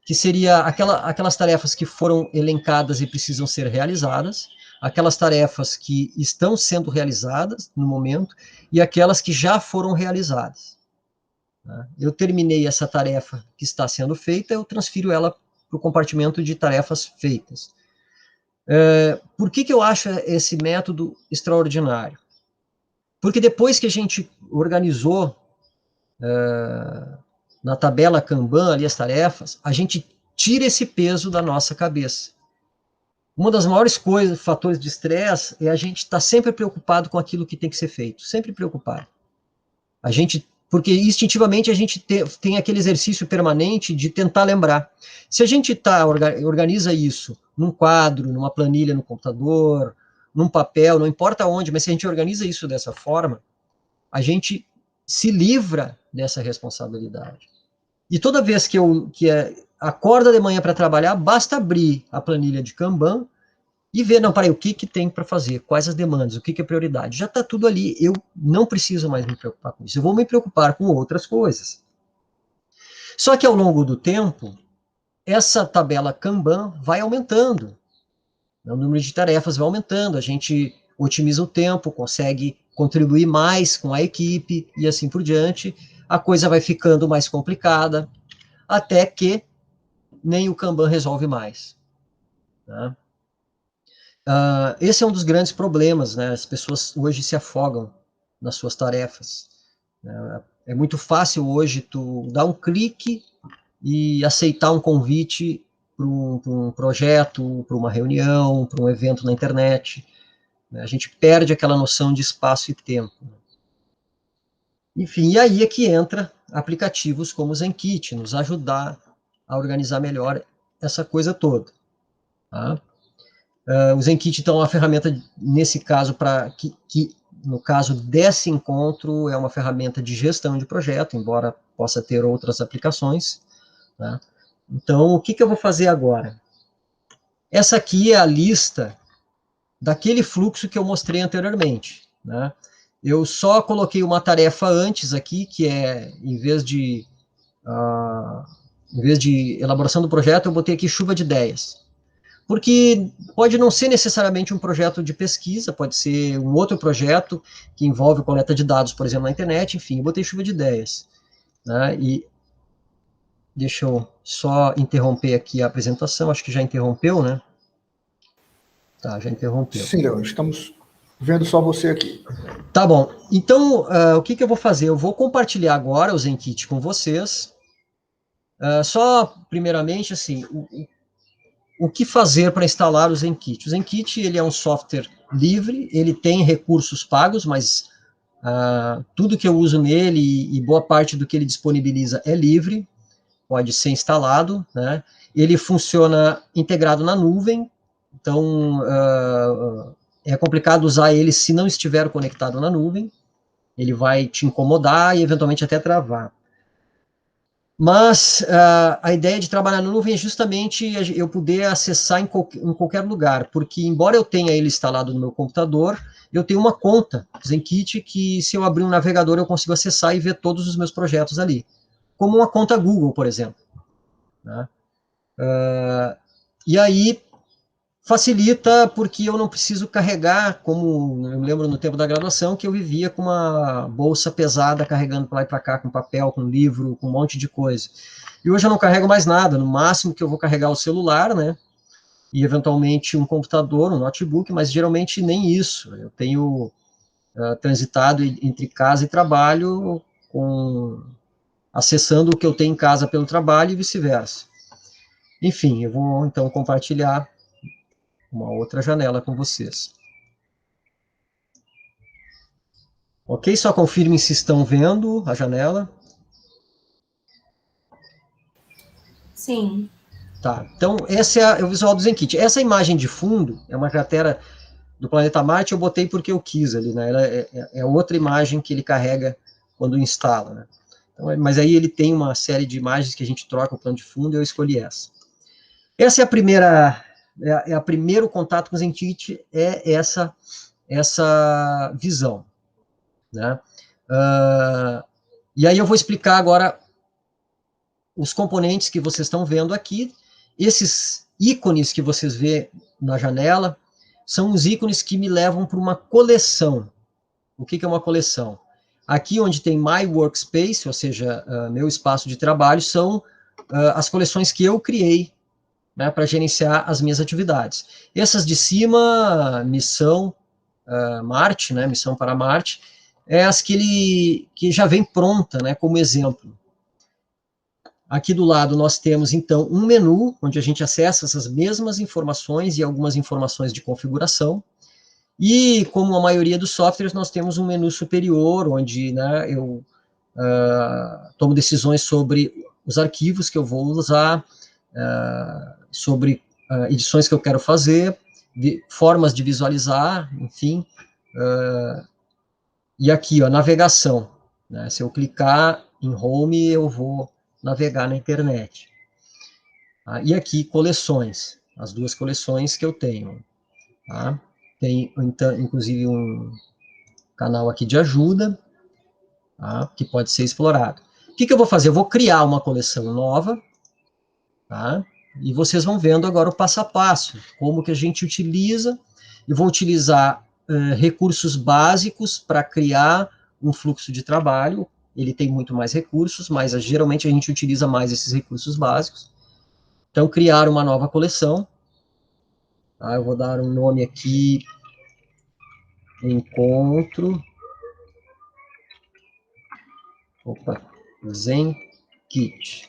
Que seria aquelas tarefas que foram elencadas e precisam ser realizadas, aquelas tarefas que estão sendo realizadas no momento, e aquelas que já foram realizadas. Eu terminei essa tarefa que está sendo feita, eu transfiro ela para o compartimento de tarefas feitas. Por que eu acho esse método extraordinário? Porque depois que a gente organizou na tabela Kanban ali as tarefas, a gente tira esse peso da nossa cabeça. Uma das maiores fatores de estresse é a gente estar sempre preocupado com aquilo que tem que ser feito, sempre preocupado. Porque instintivamente a gente tem aquele exercício permanente de tentar lembrar. Se a gente organiza isso num quadro, numa planilha no computador, num papel, não importa onde, mas se a gente organiza isso dessa forma, a gente se livra dessa responsabilidade. E toda vez que acorda de manhã para trabalhar, basta abrir a planilha de Kanban e ver, não, peraí, o que tem para fazer, quais as demandas, o que é prioridade. Já está tudo ali, eu não preciso mais me preocupar com isso, eu vou me preocupar com outras coisas. Só que ao longo do tempo, essa tabela Kanban vai aumentando, o número de tarefas vai aumentando, a gente otimiza o tempo, consegue contribuir mais com a equipe e assim por diante, a coisa vai ficando mais complicada, até que nem o Kanban resolve mais. Né? Esse é um dos grandes problemas, né? As pessoas hoje se afogam nas suas tarefas. Né? É muito fácil hoje tu dar um clique e aceitar um convite para um projeto, para uma reunião, para um evento na internet. Né? A gente perde aquela noção de espaço e tempo. Enfim, e aí é que entra aplicativos como o ZenKit, nos ajudar a organizar melhor essa coisa toda. Tá? O ZenKit, então, é uma ferramenta, nesse caso, que no caso desse encontro, é uma ferramenta de gestão de projeto, embora possa ter outras aplicações. Tá? Então, o que eu vou fazer agora? Essa aqui é a lista daquele fluxo que eu mostrei anteriormente. Né? Eu só coloquei uma tarefa antes aqui, que é, em vez de elaboração do projeto, eu botei aqui chuva de ideias. Porque pode não ser necessariamente um projeto de pesquisa, pode ser um outro projeto que envolve coleta de dados, por exemplo, na internet, enfim, eu botei chuva de ideias. Né? E deixa eu só interromper aqui a apresentação, acho que já interrompeu, né? Tá, já interrompeu. Sim, Leon, estamos vendo só você aqui. Tá bom, então o que eu vou fazer? Eu vou compartilhar agora o ZenKit com vocês. Só, primeiramente, assim, o que fazer para instalar o ZenKit? O ZenKit, ele é um software livre, ele tem recursos pagos, mas tudo que eu uso nele e boa parte do que ele disponibiliza é livre, pode ser instalado, né? Ele funciona integrado na nuvem, então é complicado usar ele se não estiver conectado na nuvem, ele vai te incomodar e eventualmente até travar. Mas a ideia de trabalhar na nuvem é justamente eu poder acessar em qualquer lugar, porque embora eu tenha ele instalado no meu computador, eu tenho uma conta ZenKit que, se eu abrir um navegador, eu consigo acessar e ver todos os meus projetos ali, como uma conta Google, por exemplo. Né? E aí facilita porque eu não preciso carregar, como eu lembro no tempo da graduação, que eu vivia com uma bolsa pesada, carregando para lá e para cá, com papel, com livro, com um monte de coisa. E hoje eu não carrego mais nada, no máximo que eu vou carregar o celular, né? E eventualmente um computador, um notebook, mas geralmente nem isso. Eu tenho transitado entre casa e trabalho, acessando o que eu tenho em casa pelo trabalho e vice-versa. Enfim, eu vou então compartilhar uma outra janela com vocês. Ok? Só confirmem se estão vendo a janela. Sim. Tá, então esse é o visual do ZenKit. Essa imagem de fundo é uma cratera do planeta Marte, eu botei porque eu quis ali, né? Ela é outra imagem que ele carrega quando instala, né? Então, mas aí ele tem uma série de imagens que a gente troca o plano de fundo e eu escolhi essa. Essa é a primeira, a primeiro contato com o ZenKit, é essa visão, né? E aí eu vou explicar agora os componentes que vocês estão vendo aqui. Esses ícones que vocês vê na janela são os ícones que me levam para uma coleção. O que é uma coleção? Aqui onde tem My Workspace, ou seja, meu espaço de trabalho, são as coleções que eu criei, né, para gerenciar as minhas atividades. Essas de cima, missão Marte, né, missão para Marte, é as que já vem pronta, né, como exemplo. Aqui do lado nós temos, então, um menu, onde a gente acessa essas mesmas informações e algumas informações de configuração. E, como a maioria dos softwares, nós temos um menu superior, onde, né, eu tomo decisões sobre os arquivos que eu vou usar, sobre edições que eu quero fazer, formas de visualizar, enfim. E aqui, ó, navegação. Né, se eu clicar em Home, eu vou navegar na internet. E aqui, coleções, as duas coleções que eu tenho. Tá? Tem, então, inclusive, um canal aqui de ajuda, tá? Que pode ser explorado. O que eu vou fazer? Eu vou criar uma coleção nova, tá? E vocês vão vendo agora o passo a passo, como que a gente utiliza. Eu vou utilizar recursos básicos para criar um fluxo de trabalho. Ele tem muito mais recursos, mas geralmente a gente utiliza mais esses recursos básicos. Então, criar uma nova coleção. Tá? Eu vou dar um nome aqui, encontro. Opa, ZenKit.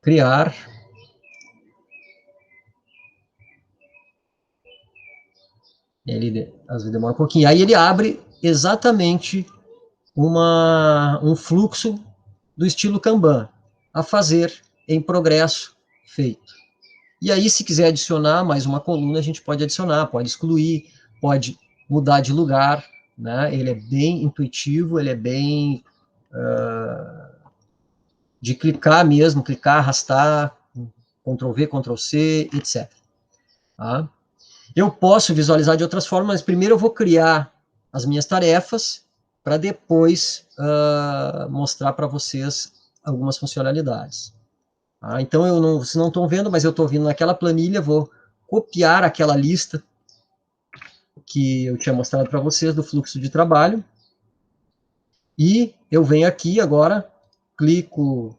Criar. Ele às vezes demora um pouquinho. Aí ele abre exatamente um fluxo do estilo Kanban, a fazer em progresso feito. E aí, se quiser adicionar mais uma coluna, a gente pode adicionar, pode excluir, pode mudar de lugar, né? Ele é bem intuitivo, ele é bem de clicar mesmo, clicar, arrastar, Ctrl+V, Ctrl+C, etc. Tá? Eu posso visualizar de outras formas, mas primeiro eu vou criar as minhas tarefas para depois mostrar para vocês algumas funcionalidades. Tá? Então, vocês não estão vendo, mas eu estou vindo naquela planilha, vou copiar aquela lista que eu tinha mostrado para vocês do fluxo de trabalho, e eu venho aqui agora, clico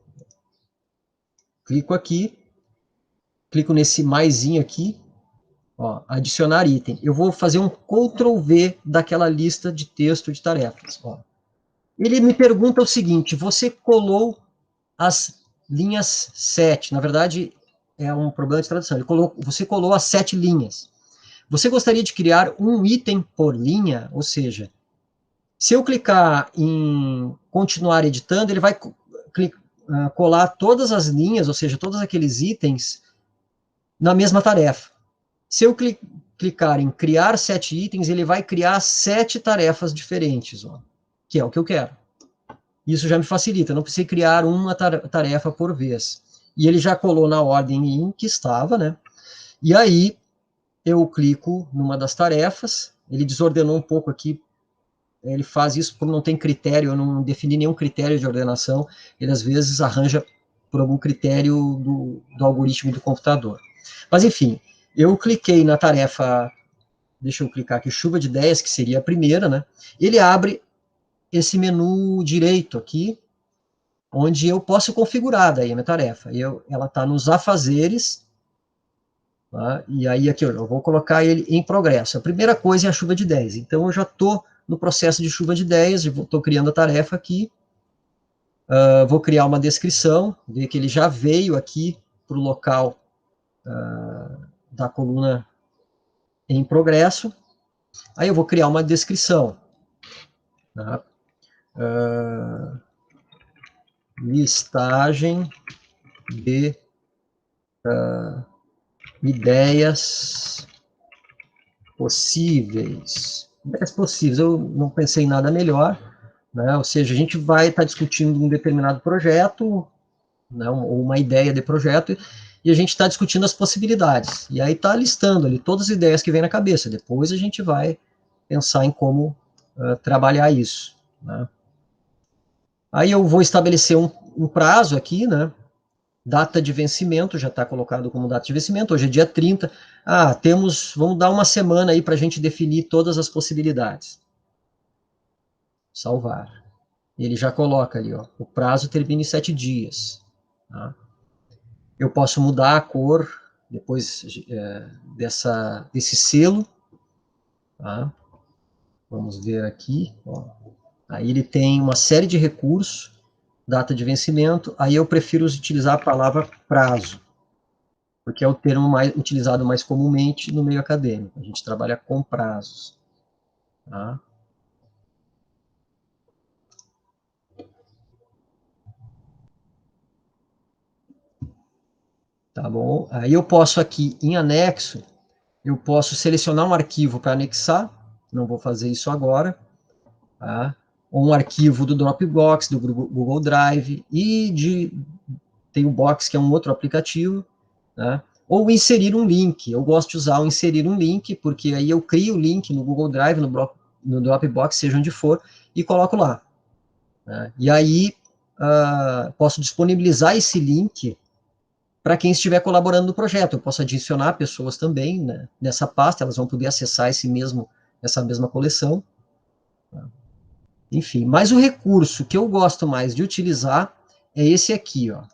aqui, clico nesse maisinho aqui, ó, adicionar item. Eu vou fazer um Ctrl+V daquela lista de texto de tarefas. Ó. Ele me pergunta o seguinte, você colou as linhas 7, na verdade é um problema de tradução, você colou as 7 linhas. Você gostaria de criar um item por linha, ou seja, se eu clicar em continuar editando, ele vai colar todas as linhas, ou seja, todos aqueles itens na mesma tarefa. Se eu clicar em criar 7 itens, ele vai criar 7 tarefas diferentes, ó, que é o que eu quero. Isso já me facilita, não preciso criar uma tarefa por vez. E ele já colou na ordem em que estava, né? E aí, eu clico numa das tarefas, ele desordenou um pouco aqui, ele faz isso por não ter critério, eu não defini nenhum critério de ordenação, ele às vezes arranja por algum critério do algoritmo do computador. Mas, enfim, eu cliquei na tarefa, deixa eu clicar aqui, chuva de ideias, que seria a primeira, né? Ele abre esse menu direito aqui, onde eu posso configurar daí a minha tarefa. Ela está nos afazeres, tá? E aí aqui eu vou colocar ele em progresso. A primeira coisa é a chuva de ideias. Então eu já estou no processo de chuva de ideias, estou criando a tarefa aqui, vou criar uma descrição, ver que ele já veio aqui para o local da coluna em progresso. Aí eu vou criar uma descrição. Tá? Listagem de ideias possíveis. Ideias possíveis, eu não pensei em nada melhor, né? Ou seja, a gente vai estar discutindo um determinado projeto, né, ou uma ideia de projeto, e a gente está discutindo as possibilidades. E aí está listando ali todas as ideias que vem na cabeça. Depois a gente vai pensar em como trabalhar isso, né? Aí eu vou estabelecer um prazo aqui, né? Data de vencimento, já está colocado como data de vencimento, hoje é dia 30. Vamos dar uma semana aí para a gente definir todas as possibilidades. Salvar. Ele já coloca ali, ó, o prazo termina em 7 dias. Tá? Eu posso mudar a cor depois desse selo. Tá? Vamos ver aqui. Ó. Aí ele tem uma série de recursos, data de vencimento, aí eu prefiro utilizar a palavra prazo, porque é o termo utilizado mais comumente no meio acadêmico. A gente trabalha com prazos. Tá? Tá bom? Aí eu posso aqui, em anexo, eu posso selecionar um arquivo para anexar, não vou fazer isso agora, tá? Ou um arquivo do Dropbox, do Google Drive, tem o Box, que é um outro aplicativo, né? Ou inserir um link. Eu gosto de usar o inserir um link, porque aí eu crio o link no Google Drive, no Dropbox, seja onde for, e coloco lá. Né? E aí posso disponibilizar esse link para quem estiver colaborando no projeto. Eu posso adicionar pessoas também, né, nessa pasta, elas vão poder acessar essa mesma coleção. Enfim, mas o recurso que eu gosto mais de utilizar é esse aqui, ó.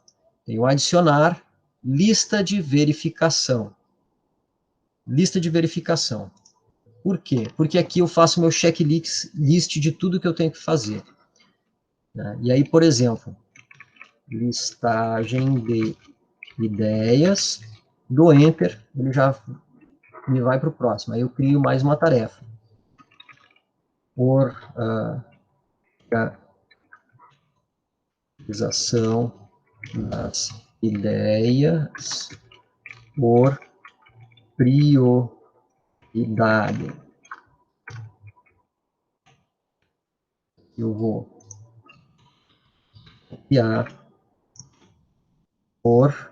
Tem o adicionar lista de verificação. Lista de verificação. Por quê? Porque aqui eu faço meu checklist de tudo que eu tenho que fazer. Né? E aí, por exemplo, listagem de ideias, dou Enter, ele já me vai para o próximo. Aí eu crio mais uma tarefa. Organização das ideias por prioridade. Eu vou copiar por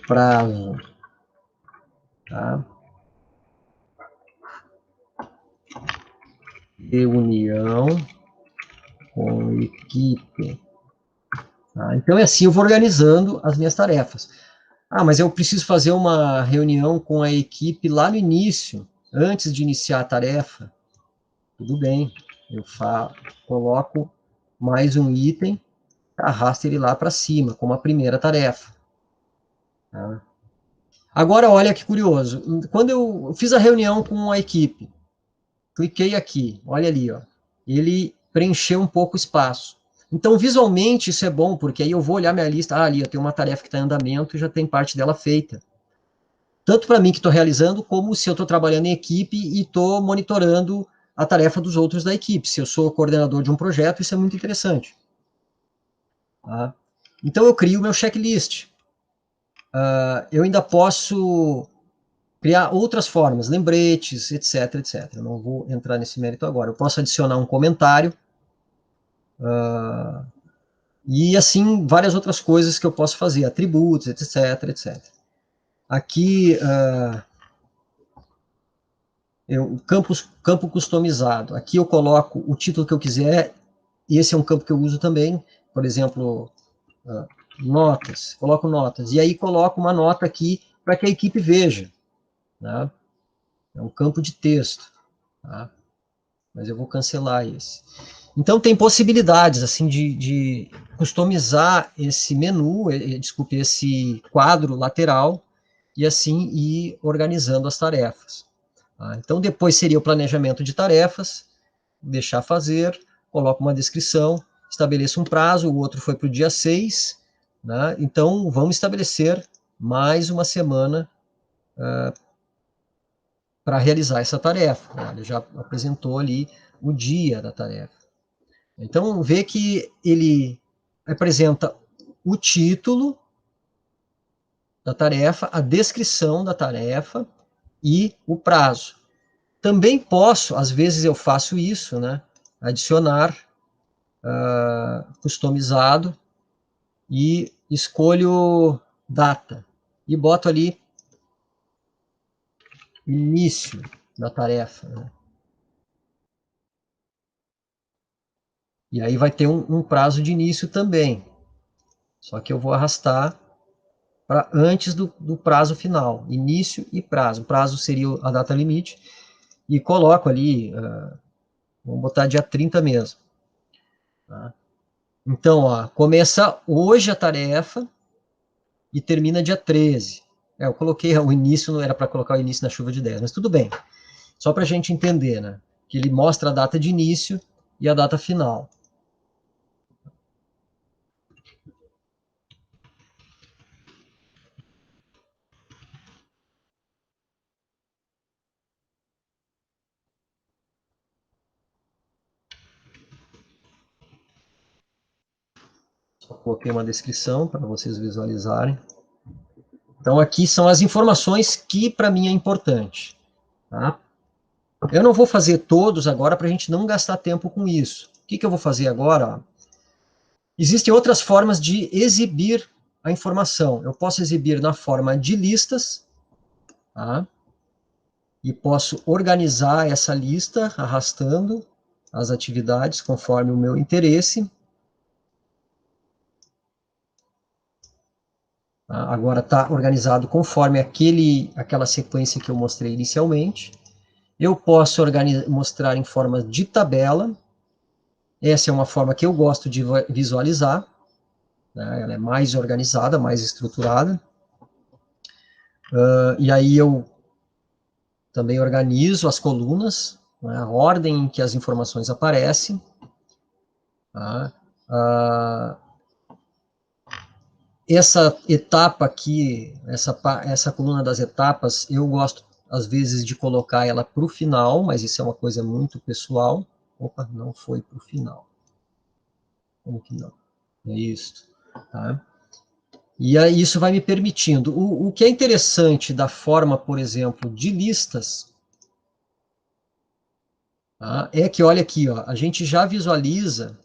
prazo. Tá? Reunião com equipe. Tá? Então é assim, eu vou organizando as minhas tarefas. Mas eu preciso fazer uma reunião com a equipe lá no início, antes de iniciar a tarefa. Tudo bem, eu coloco mais um item, arrasto ele lá para cima, como a primeira tarefa. Tá? Agora, olha que curioso. Quando eu fiz a reunião com a equipe, cliquei aqui, olha ali, ó, ele preencheu um pouco o espaço. Então, visualmente, isso é bom, porque aí eu vou olhar minha lista, ali, eu tenho uma tarefa que está em andamento e já tem parte dela feita. Tanto para mim que estou realizando, como se eu estou trabalhando em equipe e estou monitorando a tarefa dos outros da equipe. Se eu sou coordenador de um projeto, isso é muito interessante. Tá? Então, eu crio o meu checklist. Eu ainda posso criar outras formas, lembretes, etc, etc. Eu não vou entrar nesse mérito agora. Eu posso adicionar um comentário, e assim, várias outras coisas que eu posso fazer, atributos, etc, etc. Aqui, Campo customizado. Aqui eu coloco o título que eu quiser, e esse é um campo que eu uso também, por exemplo, notas, coloco notas, e aí coloco uma nota aqui para que a equipe veja, né? É um campo de texto, tá? Mas eu vou cancelar esse. Então tem possibilidades assim de customizar esse menu, desculpe, esse quadro lateral, e assim ir organizando as tarefas. Tá? Então depois seria o planejamento de tarefas, deixar fazer, coloco uma descrição, estabeleço um prazo, o outro foi para o dia 6, né? Então vamos estabelecer mais uma semana para realizar essa tarefa. Olha, já apresentou ali o dia da tarefa. Então, vê que ele apresenta o título da tarefa, a descrição da tarefa e o prazo. Também posso, às vezes eu faço isso, né? Adicionar customizado e escolho data e boto ali início da tarefa, né? E aí vai ter um prazo de início também. Só que eu vou arrastar para antes do prazo final, início e prazo. O prazo seria a data limite, e coloco ali, vamos botar dia 30 mesmo. Tá? Então, ó, começa hoje a tarefa e termina dia 13. Eu coloquei o início, não era para colocar o início na chuva de 10, mas tudo bem. Só para a gente entender, né? Que ele mostra a data de início e a data final. Só coloquei uma descrição para vocês visualizarem. Então, aqui são as informações que para mim é importante. Tá? Eu não vou fazer todos agora para a gente não gastar tempo com isso. O que eu vou fazer agora? Existem outras formas de exibir a informação. Eu posso exibir na forma de listas, tá? E posso organizar essa lista arrastando as atividades conforme o meu interesse. Tá? Agora está organizado conforme aquela sequência que eu mostrei inicialmente. Eu posso mostrar em forma de tabela. Essa é uma forma que eu gosto de visualizar, né? Ela é mais organizada, mais estruturada. E aí eu também organizo as colunas, né? A ordem em que as informações aparecem. Tá? Essa etapa aqui, essa coluna das etapas, eu gosto, às vezes, de colocar ela para o final, mas isso é uma coisa muito pessoal. Opa, não foi para o final. Como que não? É isso. Tá? E aí isso vai me permitindo. O que é interessante da forma, por exemplo, de listas, tá? É que, olha aqui, ó, a gente já visualiza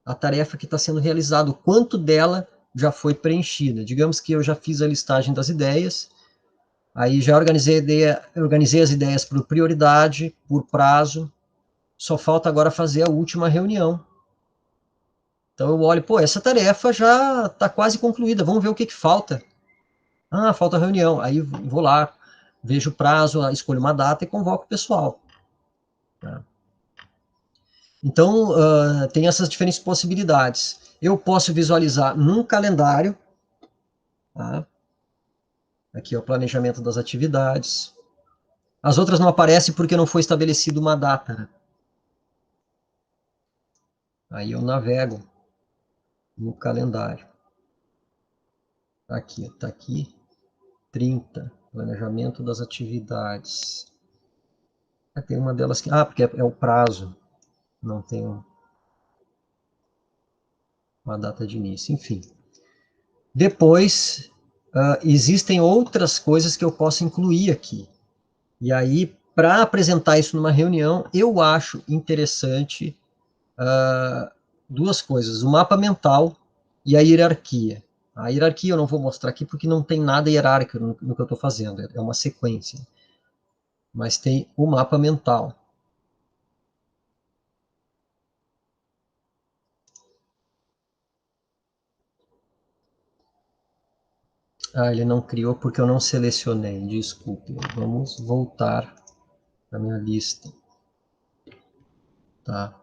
a tarefa que está sendo realizada, o quanto dela já foi preenchida. Digamos que eu já fiz a listagem das ideias, aí já organizei as ideias por prioridade, por prazo, só falta agora fazer a última reunião. Então eu olho, pô, essa tarefa já está quase concluída, vamos ver o que falta. Ah, falta reunião. Aí vou lá, vejo o prazo, escolho uma data e convoco o pessoal. Tá? Então, tem essas diferentes possibilidades. Eu posso visualizar num calendário, tá? Aqui é o planejamento das atividades. As outras não aparecem porque não foi estabelecida uma data. Né? Aí eu navego no calendário. Aqui, está aqui, 30, planejamento das atividades. Tem uma delas que... Ah, porque é o prazo, não tem uma data de início, enfim. Depois, existem outras coisas que eu posso incluir aqui. E aí, para apresentar isso numa reunião, eu acho interessante duas coisas, o mapa mental e a hierarquia. A hierarquia eu não vou mostrar aqui porque não tem nada hierárquico no que eu estou fazendo, é uma sequência. mas tem o mapa mental. Ah, ele não criou porque eu não selecionei, desculpe. Vamos voltar para minha lista. Tá.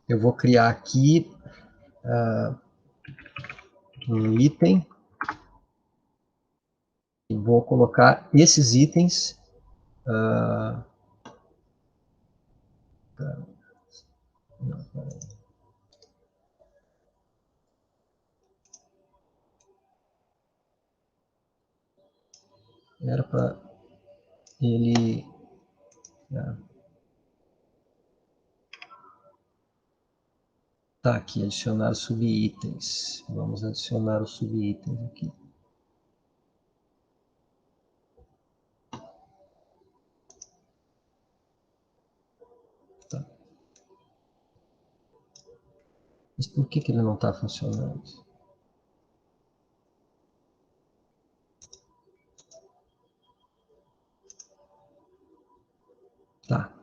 Eu vou criar aqui um item e vou colocar esses itens. Era para ele... Tá aqui, adicionar subitens. Vamos adicionar os subitens aqui. Tá. Mas por que ele não está funcionando? Tá.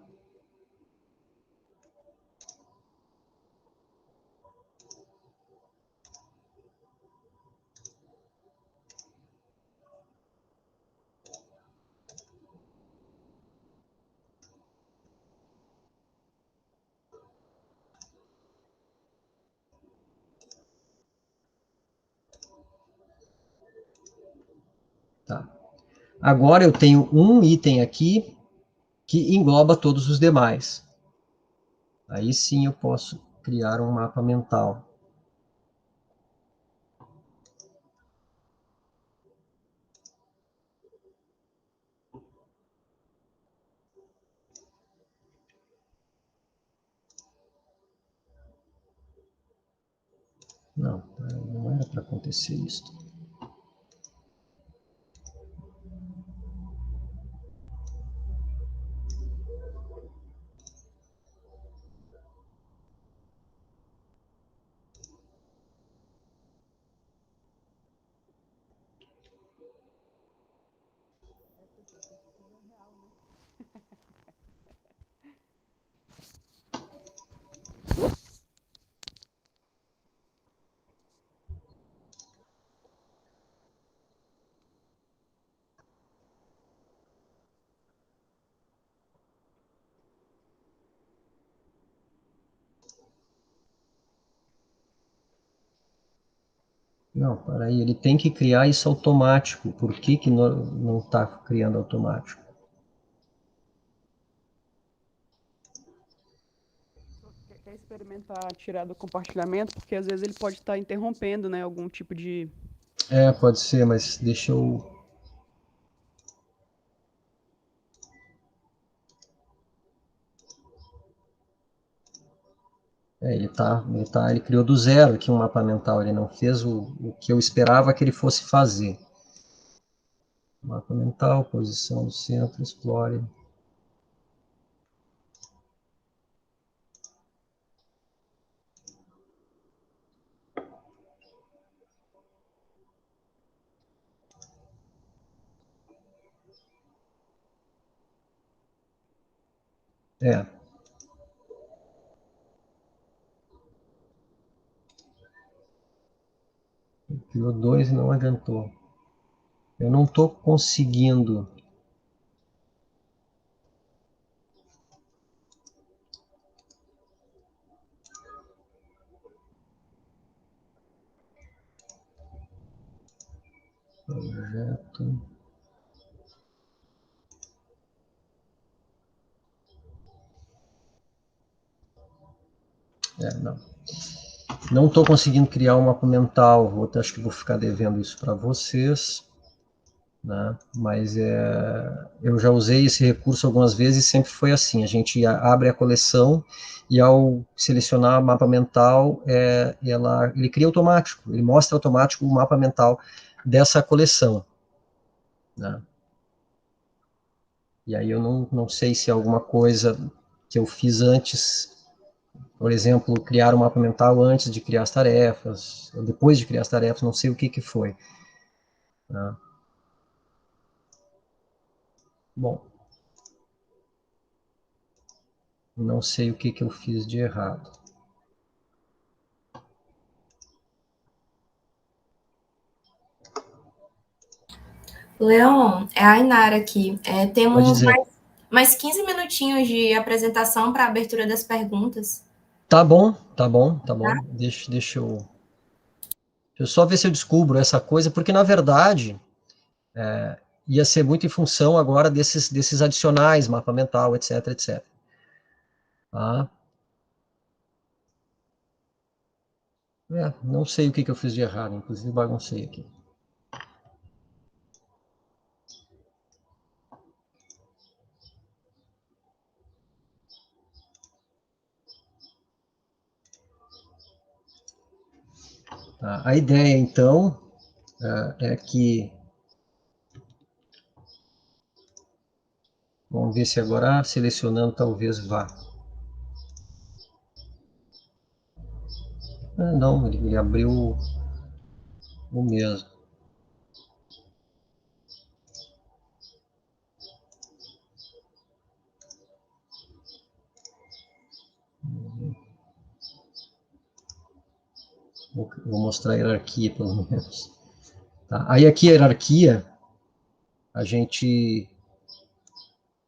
Tá. Agora eu tenho um item aqui que engloba todos os demais. Aí sim eu posso criar um mapa mental. Não, não era para acontecer isso. Não, peraí, ele tem que criar isso automático. Por que que não está criando automático? Quer experimentar tirar do compartilhamento, porque às vezes ele pode estar interrompendo, né, algum tipo de... É, pode ser, mas deixa eu... Ele criou do zero aqui um mapa mental, ele não fez o que eu esperava que ele fosse fazer. Mapa mental, posição do centro, explore. É. Ele criou dois e não adiantou. Eu não estou conseguindo. Projeto. Não. Não estou conseguindo criar um mapa mental. Acho que vou ficar devendo isso para vocês. Né? Mas eu já usei esse recurso algumas vezes e sempre foi assim. A gente abre a coleção e ao selecionar o mapa mental, ele cria automático. Ele mostra automático o mapa mental dessa coleção. Né? E aí eu não sei se é alguma coisa que eu fiz antes, por exemplo, criar um mapa mental antes de criar as tarefas, ou depois de criar as tarefas, não sei o que foi. Né? Bom, Não sei o que eu fiz de errado. Leon, é a Inara aqui. Pode Temos dizer. mais 15 minutinhos de apresentação para a abertura das perguntas. Tá bom, tá bom, tá Tá? bom. Deixa eu só ver se eu descubro essa coisa, porque na verdade ia ser muito em função agora desses adicionais, mapa mental, etc, etc. Tá? Não sei o que eu fiz de errado, inclusive baguncei aqui. Tá? A ideia, então, é que... Vamos ver se agora, selecionando, talvez vá. Não, ele abriu o mesmo. Vou mostrar a hierarquia, pelo menos. Tá? Aí aqui a hierarquia, a gente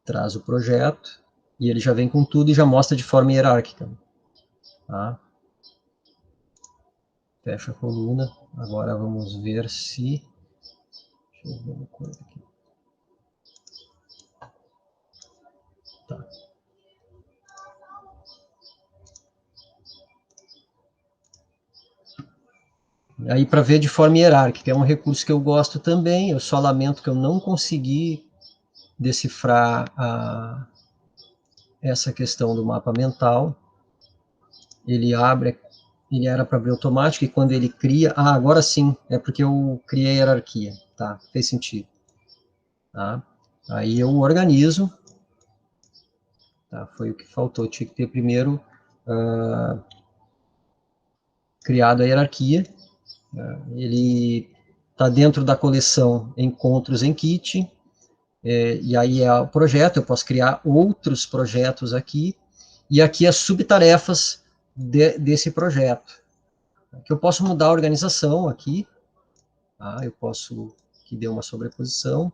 traz o projeto e ele já vem com tudo e já mostra de forma hierárquica. Tá? Fecha a coluna. Agora vamos ver se... Deixa eu ver uma coisa aqui. Tá. Aí para ver de forma hierárquica, é um recurso que eu gosto também, eu só lamento que eu não consegui decifrar essa questão do mapa mental. Ele era para abrir automático e quando ele cria, agora sim, é porque eu criei a hierarquia, tá? Fez sentido. Tá? Aí eu organizo, tá? Foi o que faltou, tinha que ter primeiro criado a hierarquia. Ele está dentro da coleção Encontros em Kit, e aí é o projeto, eu posso criar outros projetos aqui, e aqui as subtarefas desse projeto. Que eu posso mudar a organização aqui, tá? Eu posso que dê uma sobreposição,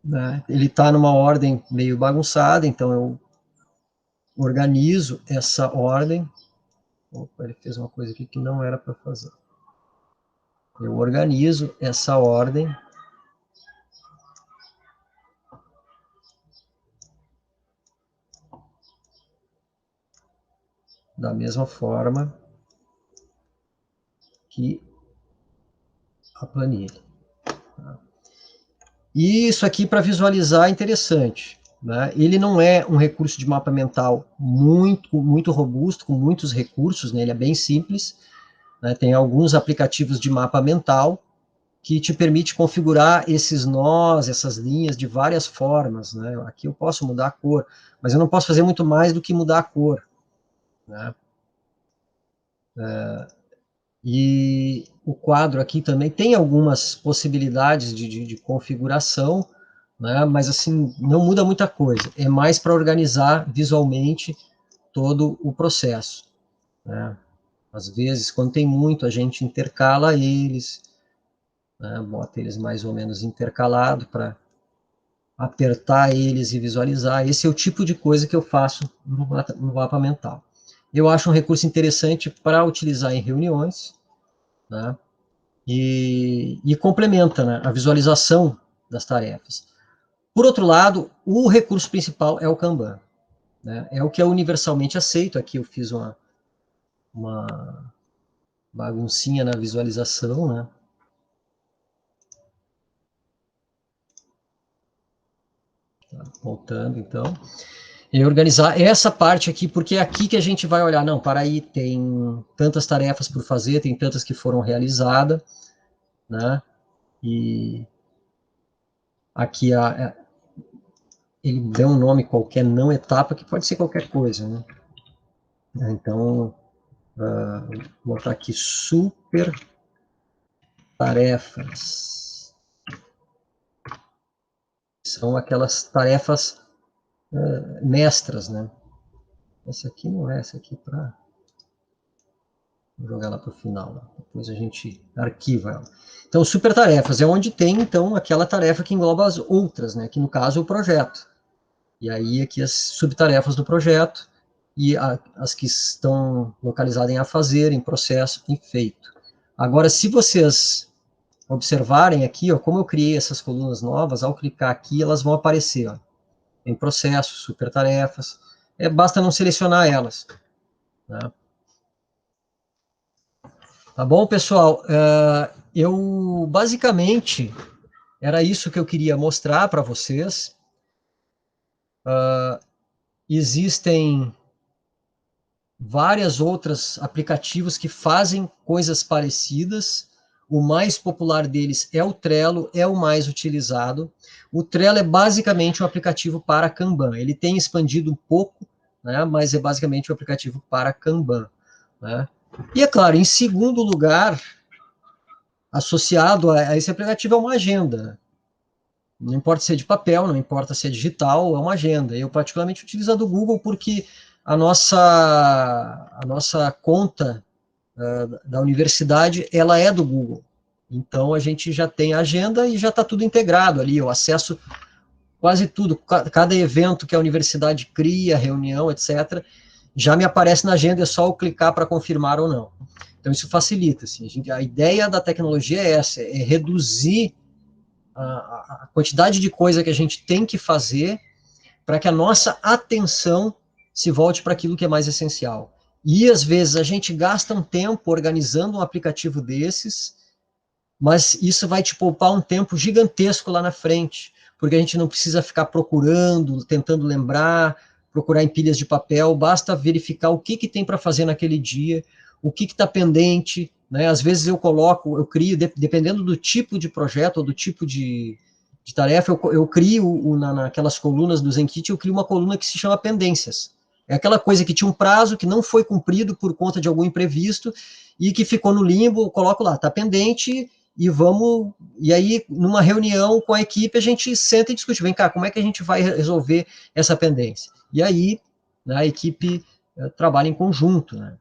né? Ele está numa ordem meio bagunçada, então eu organizo essa ordem. Opa, ele fez uma coisa aqui que não era para fazer. Eu organizo essa ordem da mesma forma que a planilha. E isso aqui para visualizar é interessante. Né? Ele não é um recurso de mapa mental muito robusto, com muitos recursos, né? Ele é bem simples. Né? Tem alguns aplicativos de mapa mental que te permite configurar esses nós, essas linhas de várias formas. Né? Aqui eu posso mudar a cor, mas eu não posso fazer muito mais do que mudar a cor. Né? E o quadro aqui também tem algumas possibilidades de configuração, né? Mas assim, não muda muita coisa. É mais para organizar visualmente todo o processo. Né? Às vezes, quando tem muito, a gente intercala eles, né? Bota eles mais ou menos intercalado para apertar eles e visualizar. Esse é o tipo de coisa que eu faço no mapa mental. Eu acho um recurso interessante para utilizar em reuniões, né? E complementa, né, a visualização das tarefas. Por outro lado, o recurso principal é o Kanban. Né? É o que é universalmente aceito. Aqui eu fiz uma baguncinha na visualização. Né? Tá, voltando, então. E organizar essa parte aqui, porque é aqui que a gente vai olhar. Não, para aí, tem tantas tarefas por fazer, tem tantas que foram realizadas. Né? E aqui ele deu um nome qualquer, não etapa, que pode ser qualquer coisa. Né? Então, vou botar aqui super tarefas. São aquelas tarefas mestras, né? Essa aqui não é, essa aqui para... Vou jogar lá para o final, né? Depois a gente arquiva ela. Então, super tarefas é onde tem, então, aquela tarefa que engloba as outras, né? Que no caso é o projeto. E aí aqui as subtarefas do projeto e as que estão localizadas em a fazer, em processo, em feito. Agora, se vocês observarem aqui, ó, como eu criei essas colunas novas, ao clicar aqui, elas vão aparecer, ó, em processo, super tarefas. Basta não selecionar elas, né? Tá bom, pessoal? Eu, basicamente, era isso que eu queria mostrar para vocês. Existem vários outros aplicativos que fazem coisas parecidas. O mais popular deles é o Trello, é o mais utilizado. O Trello é basicamente um aplicativo para Kanban. Ele tem expandido um pouco, né, mas é basicamente um aplicativo para Kanban, né? E, é claro, em segundo lugar, associado a esse aplicativo é uma agenda. Não importa se é de papel, não importa se é digital, é uma agenda. Eu particularmente utilizo a do Google porque a nossa conta da universidade, ela é do Google. Então, a gente já tem a agenda e já está tudo integrado ali. Eu acesso quase tudo, cada evento que a universidade cria, reunião, etc., já me aparece na agenda, é só eu clicar para confirmar ou não. Então, isso facilita. Assim, a ideia da tecnologia é essa, é reduzir a quantidade de coisa que a gente tem que fazer para que a nossa atenção se volte para aquilo que é mais essencial. E, às vezes, a gente gasta um tempo organizando um aplicativo desses, mas isso vai te poupar um tempo gigantesco lá na frente, porque a gente não precisa ficar procurando, tentando lembrar, procurar em pilhas de papel, basta verificar o que tem para fazer naquele dia, o que está pendente, né? Às vezes eu crio, dependendo do tipo de projeto ou do tipo de tarefa, eu crio naquelas colunas do ZenKit, eu crio uma coluna que se chama pendências. É aquela coisa que tinha um prazo, que não foi cumprido por conta de algum imprevisto, e que ficou no limbo, eu coloco lá, está pendente, e aí, numa reunião com a equipe, a gente senta e discute, vem cá, como é que a gente vai resolver essa pendência? E aí, né, a equipe trabalha em conjunto, né?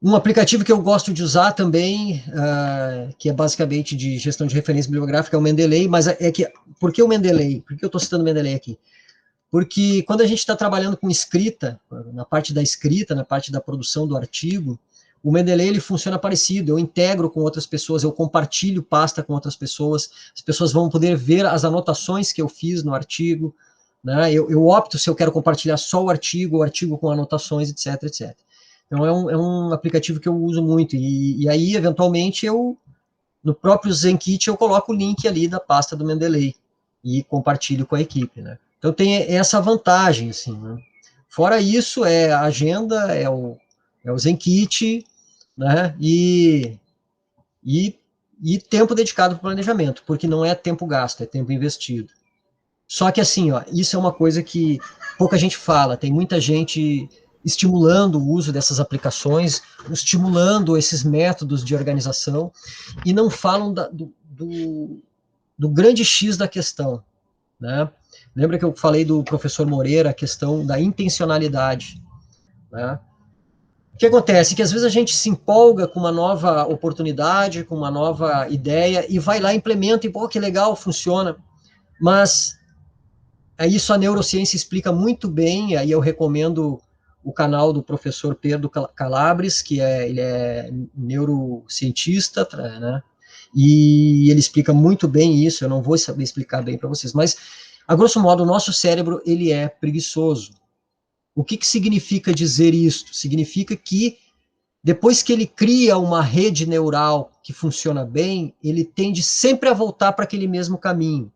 Um aplicativo que eu gosto de usar também, que é basicamente de gestão de referência bibliográfica, é o Mendeley, mas por que o Mendeley? Por que eu estou citando o Mendeley aqui? Porque quando a gente está trabalhando com escrita, na parte da escrita, na parte da produção do artigo, o Mendeley ele funciona parecido, eu integro com outras pessoas, eu compartilho pasta com outras pessoas, as pessoas vão poder ver as anotações que eu fiz no artigo, né? Eu opto se eu quero compartilhar só o artigo com anotações, etc, etc. Então, é um aplicativo que eu uso muito, e aí, eventualmente, no próprio ZenKit, eu coloco o link ali da pasta do Mendeley, e compartilho com a equipe, né? Então, tem essa vantagem, assim, né? Fora isso, a agenda, é o ZenKit, né? E tempo dedicado para o planejamento, porque não é tempo gasto, é tempo investido. Só que, assim, ó, isso é uma coisa que pouca gente fala, tem muita gente estimulando o uso dessas aplicações, estimulando esses métodos de organização, e não falam do grande X da questão, né? Lembra que eu falei do professor Moreira, a questão da intencionalidade, né? O que acontece? Que às vezes a gente se empolga com uma nova oportunidade, com uma nova ideia, e vai lá, implementa, e, pô, que legal, funciona. Mas isso a neurociência explica muito bem, aí eu recomendo o canal do professor Pedro Calabres, ele é neurocientista, né? E ele explica muito bem isso, eu não vou saber explicar bem para vocês, mas, a grosso modo, o nosso cérebro, ele é preguiçoso. O que significa dizer isto? Significa que, depois que ele cria uma rede neural que funciona bem, ele tende sempre a voltar para aquele mesmo caminho.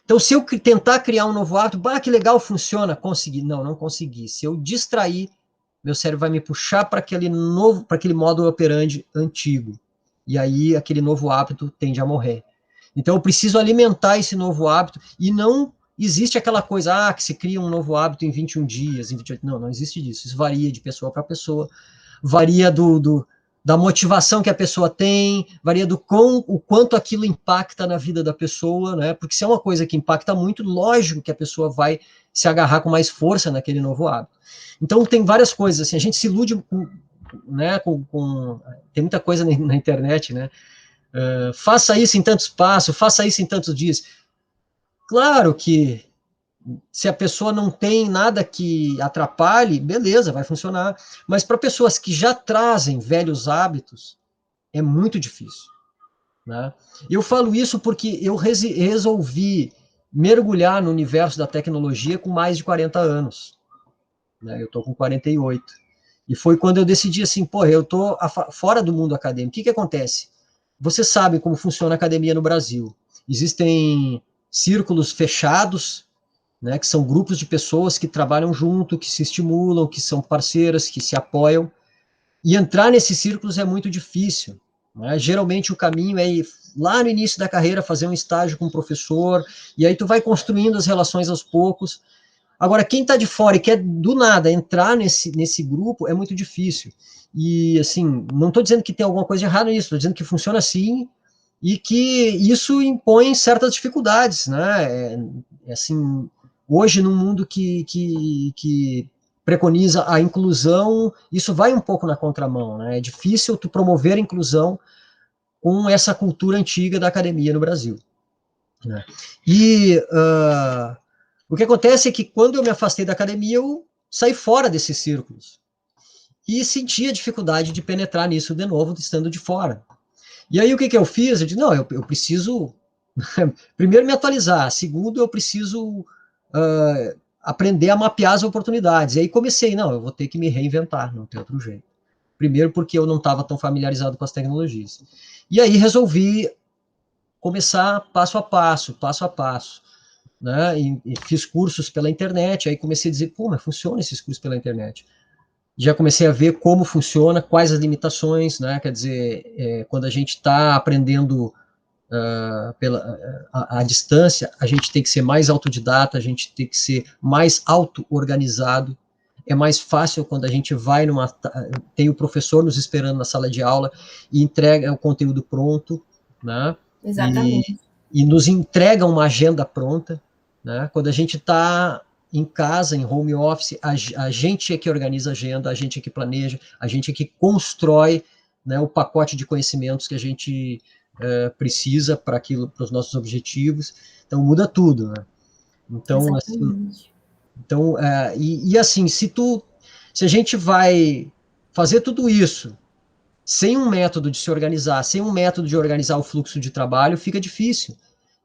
Então, se eu tentar criar um novo hábito, que legal, funciona, consegui. Não consegui. Se eu distrair, meu cérebro vai me puxar para aquele módulo operandi antigo. E aí, aquele novo hábito tende a morrer. Então, eu preciso alimentar esse novo hábito, e não existe aquela coisa, que se cria um novo hábito em 21 dias, em 28... Não existe disso. Isso varia de pessoa para pessoa, varia da motivação que a pessoa tem, varia do o quanto aquilo impacta na vida da pessoa, né? Porque se é uma coisa que impacta muito, lógico que a pessoa vai se agarrar com mais força naquele novo hábito. Então, tem várias coisas, assim, a gente se ilude com, né, tem muita coisa na internet, né? Faça isso em tantos passos, faça isso em tantos dias. Claro que se a pessoa não tem nada que atrapalhe, beleza, vai funcionar. Mas para pessoas que já trazem velhos hábitos, é muito difícil, né? Eu falo isso porque eu resolvi mergulhar no universo da tecnologia com mais de 40 anos. Né? Eu estou com 48. E foi quando eu decidi assim, pô, eu estou fora do mundo acadêmico. O que acontece? Você sabe como funciona a academia no Brasil. Existem círculos fechados, né, que são grupos de pessoas que trabalham junto, que se estimulam, que são parceiras, que se apoiam, e entrar nesses círculos é muito difícil. Né? Geralmente o caminho é ir lá no início da carreira, fazer um estágio com um professor, e aí tu vai construindo as relações aos poucos. Agora, quem está de fora e quer do nada entrar nesse grupo é muito difícil. E, assim, não estou dizendo que tem alguma coisa errada nisso, estou dizendo que funciona assim e que isso impõe certas dificuldades, né? Assim, hoje, num mundo que preconiza a inclusão, isso vai um pouco na contramão, né? É difícil tu promover a inclusão com essa cultura antiga da academia no Brasil. Né? E o que acontece é que quando eu me afastei da academia, eu saí fora desses círculos e sentia dificuldade de penetrar nisso de novo, estando de fora. E aí o que eu fiz? Eu disse, não, eu preciso primeiro me atualizar, segundo eu preciso aprender a mapear as oportunidades. E aí comecei, não, eu vou ter que me reinventar, não tem outro jeito. Primeiro porque eu não estava tão familiarizado com as tecnologias. E aí resolvi começar passo a passo, né? E fiz cursos pela internet, aí comecei a dizer, pô, mas funciona esses cursos pela internet. Já comecei a ver como funciona, quais as limitações, né? Quer dizer, quando a gente está aprendendo à distância, a gente tem que ser mais autodidata, a gente tem que ser mais auto-organizado. É mais fácil quando a gente vai tem o professor nos esperando na sala de aula e entrega o conteúdo pronto, né? Exatamente. E nos entrega uma agenda pronta, né? Quando a gente está em casa, em home office, a gente é que organiza a agenda, a gente é que planeja, a gente é que constrói, né, o pacote de conhecimentos que a gente precisa para os nossos objetivos. Então muda tudo, né? Então, exatamente. Assim, se a gente vai fazer tudo isso sem um método de se organizar, sem um método de organizar o fluxo de trabalho, fica difícil.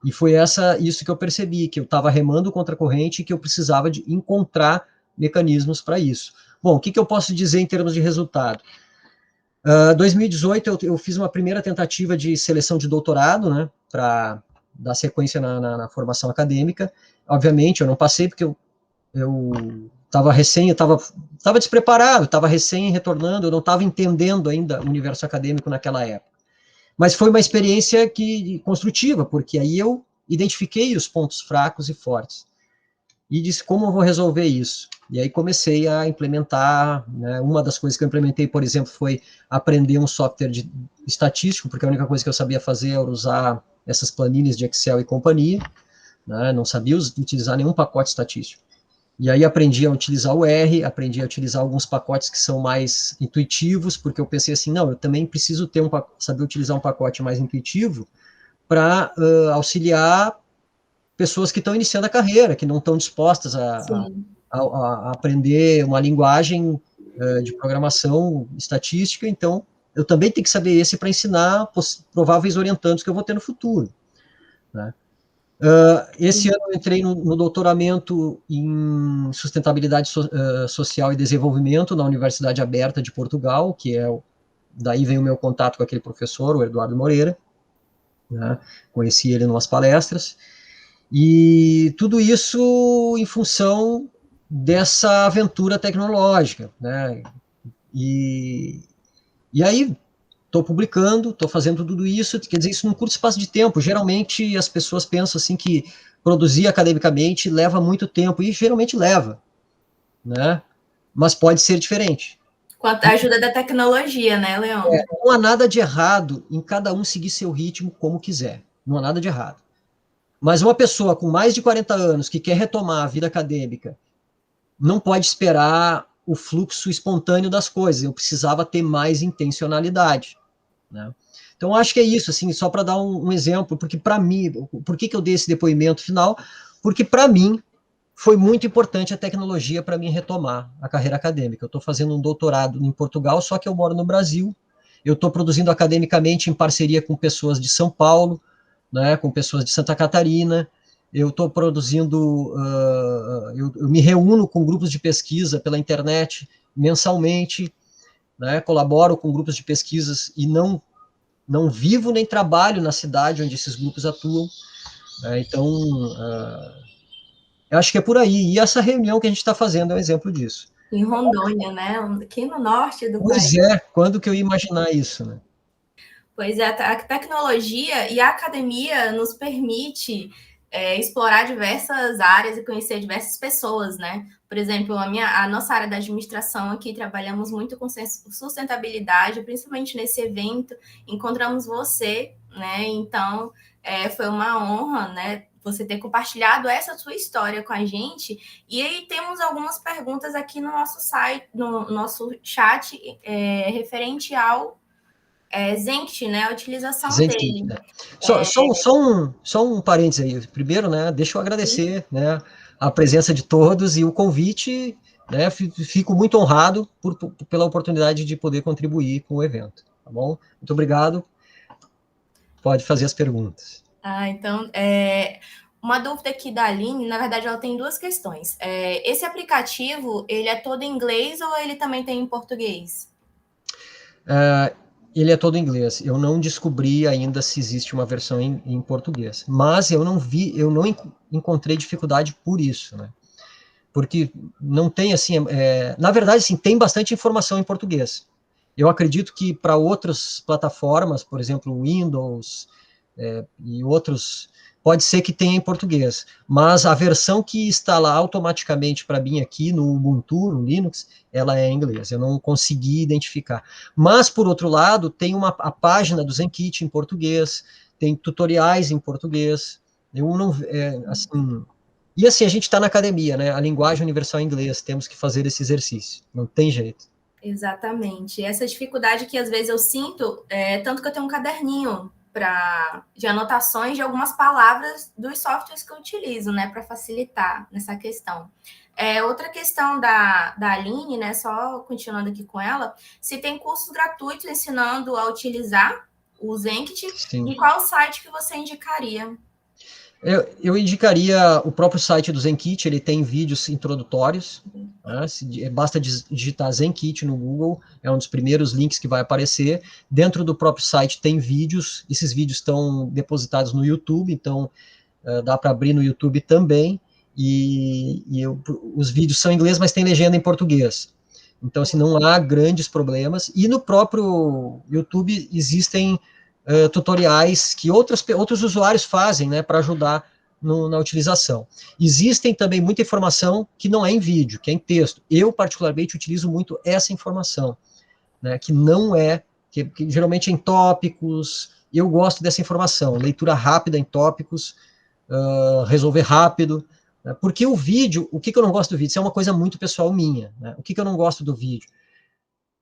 E foi isso que eu percebi, que eu estava remando contra a corrente e que eu precisava de encontrar mecanismos para isso. Bom, o que eu posso dizer em termos de resultado? 2018 eu fiz uma primeira tentativa de seleção de doutorado, né, para dar sequência na formação acadêmica. Obviamente, eu não passei porque eu estava estava despreparado, estava recém retornando, eu não estava entendendo ainda o universo acadêmico naquela época. Mas foi uma experiência construtiva, porque aí eu identifiquei os pontos fracos e fortes. E disse, como eu vou resolver isso? E aí comecei a implementar, né? Uma das coisas que eu implementei, por exemplo, foi aprender um software estatístico, porque a única coisa que eu sabia fazer era usar essas planilhas de Excel e companhia, né? Não sabia utilizar nenhum pacote estatístico. E aí aprendi a utilizar o R, aprendi a utilizar alguns pacotes que são mais intuitivos, porque eu pensei assim, não, eu também preciso saber utilizar um pacote mais intuitivo para auxiliar pessoas que estão iniciando a carreira, que não estão dispostas a aprender uma linguagem de programação estatística, então eu também tenho que saber esse para ensinar prováveis orientandos que eu vou ter no futuro, né? Esse ano eu entrei no doutoramento em sustentabilidade social e desenvolvimento na Universidade Aberta de Portugal, que daí vem o meu contato com aquele professor, o Eduardo Moreira, né? Conheci ele em umas palestras, e tudo isso em função dessa aventura tecnológica, né? E aí estou publicando, estou fazendo tudo isso, quer dizer, isso num curto espaço de tempo. Geralmente as pessoas pensam assim que produzir academicamente leva muito tempo, e geralmente leva, né? Mas pode ser diferente. Com a ajuda da tecnologia, né, Leon? Não há nada de errado em cada um seguir seu ritmo como quiser. Não há nada de errado. Mas uma pessoa com mais de 40 anos que quer retomar a vida acadêmica não pode esperar o fluxo espontâneo das coisas. Eu precisava ter mais intencionalidade, né? Então, acho que é isso, assim, só para dar um exemplo, porque para mim, por que eu dei esse depoimento final? Porque para mim foi muito importante a tecnologia para mim retomar a carreira acadêmica. Eu estou fazendo um doutorado em Portugal, só que eu moro no Brasil. Eu estou produzindo academicamente em parceria com pessoas de São Paulo, né, com pessoas de Santa Catarina. Eu estou produzindo, eu me reúno com grupos de pesquisa pela internet mensalmente, né, colaboro com grupos de pesquisas e não vivo nem trabalho na cidade onde esses grupos atuam, né, então eu acho que é por aí. E essa reunião que a gente está fazendo é um exemplo disso. Em Rondônia, né? Aqui no norte do país. Pois é, quando que eu ia imaginar isso, né? Pois é, a tecnologia e a academia nos permite explorar diversas áreas e conhecer diversas pessoas, né? Por exemplo, a nossa área da administração aqui, trabalhamos muito com sustentabilidade, principalmente nesse evento, encontramos você, né? Então, foi uma honra, né? Você ter compartilhado essa sua história com a gente. E aí temos algumas perguntas aqui no nosso site, no nosso chat, referente ao Zenkt, né? A utilização Zentkit, dele. né? Só um parênteses aí. Primeiro, né, deixa eu agradecer, né, a presença de todos e o convite, né, fico muito honrado pela oportunidade de poder contribuir com o evento, tá bom? Muito obrigado. Pode fazer as perguntas. Então, uma dúvida aqui da Aline, na verdade, ela tem duas questões. Esse aplicativo, ele é todo em inglês ou ele também tem em português? Ele é todo em inglês. Eu não descobri ainda se existe uma versão em português, mas eu não encontrei dificuldade por isso, né? Porque não tem assim, na verdade, assim, tem bastante informação em português. Eu acredito que para outras plataformas, por exemplo, Windows e outros, pode ser que tenha em português, mas a versão que está lá automaticamente para mim aqui no Ubuntu, no Linux, ela é em inglês, eu não consegui identificar. Mas, por outro lado, tem a página do Zentkit em português, tem tutoriais em português, eu não, assim... E assim, a gente está na academia, né? A linguagem universal é inglês, temos que fazer esse exercício, não tem jeito. Exatamente. Essa dificuldade que às vezes eu sinto, tanto que eu tenho um caderninho de anotações de algumas palavras dos softwares que eu utilizo, né, para facilitar nessa questão. Outra questão da Aline, né, só continuando aqui com ela, se tem cursos gratuitos ensinando a utilizar o Zenkt, e qual site que você indicaria? Eu indicaria o próprio site do Zentkit, ele tem vídeos introdutórios, né? Basta digitar Zentkit no Google, é um dos primeiros links que vai aparecer. Dentro do próprio site tem vídeos, esses vídeos estão depositados no YouTube, então dá para abrir no YouTube também, os vídeos são em inglês, mas tem legenda em português. Então, assim, não há grandes problemas. E no próprio YouTube existem tutoriais que outros usuários fazem, né, para ajudar na utilização. Existem também muita informação que não é em vídeo, que é em texto. Eu, particularmente, utilizo muito essa informação, né, que não é, que geralmente é em tópicos. Eu gosto dessa informação, leitura rápida em tópicos, resolver rápido, né, porque o vídeo, o que eu não gosto do vídeo? Isso é uma coisa muito pessoal minha, né, o que eu não gosto do vídeo?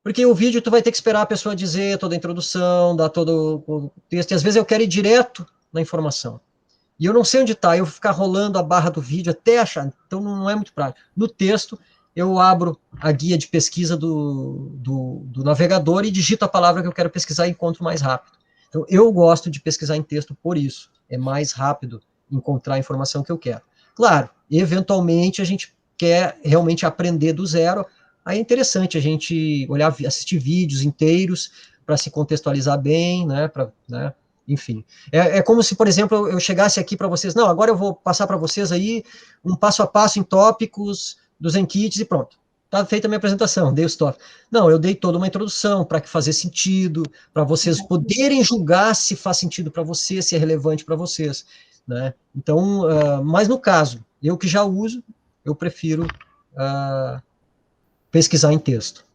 Porque o vídeo tu vai ter que esperar a pessoa dizer toda a introdução, dar todo o texto, e às vezes eu quero ir direto na informação. E eu não sei onde está, eu vou ficar rolando a barra do vídeo até achar, então não é muito prático. No texto, eu abro a guia de pesquisa do navegador e digito a palavra que eu quero pesquisar e encontro mais rápido. Então, eu gosto de pesquisar em texto por isso, é mais rápido encontrar a informação que eu quero. Claro, eventualmente a gente quer realmente aprender do zero, aí é interessante a gente assistir vídeos inteiros para se contextualizar bem, né, enfim. É como se, por exemplo, eu chegasse aqui para vocês, não, agora eu vou passar para vocês aí um passo a passo em tópicos dos Zenkits e pronto. Está feita a minha apresentação, dei os tópicos. Não, eu dei toda uma introdução para que fazer sentido, para vocês poderem julgar se faz sentido para vocês, se é relevante para vocês, né? Então, mas no caso, eu que já uso, eu prefiro pesquisar em texto.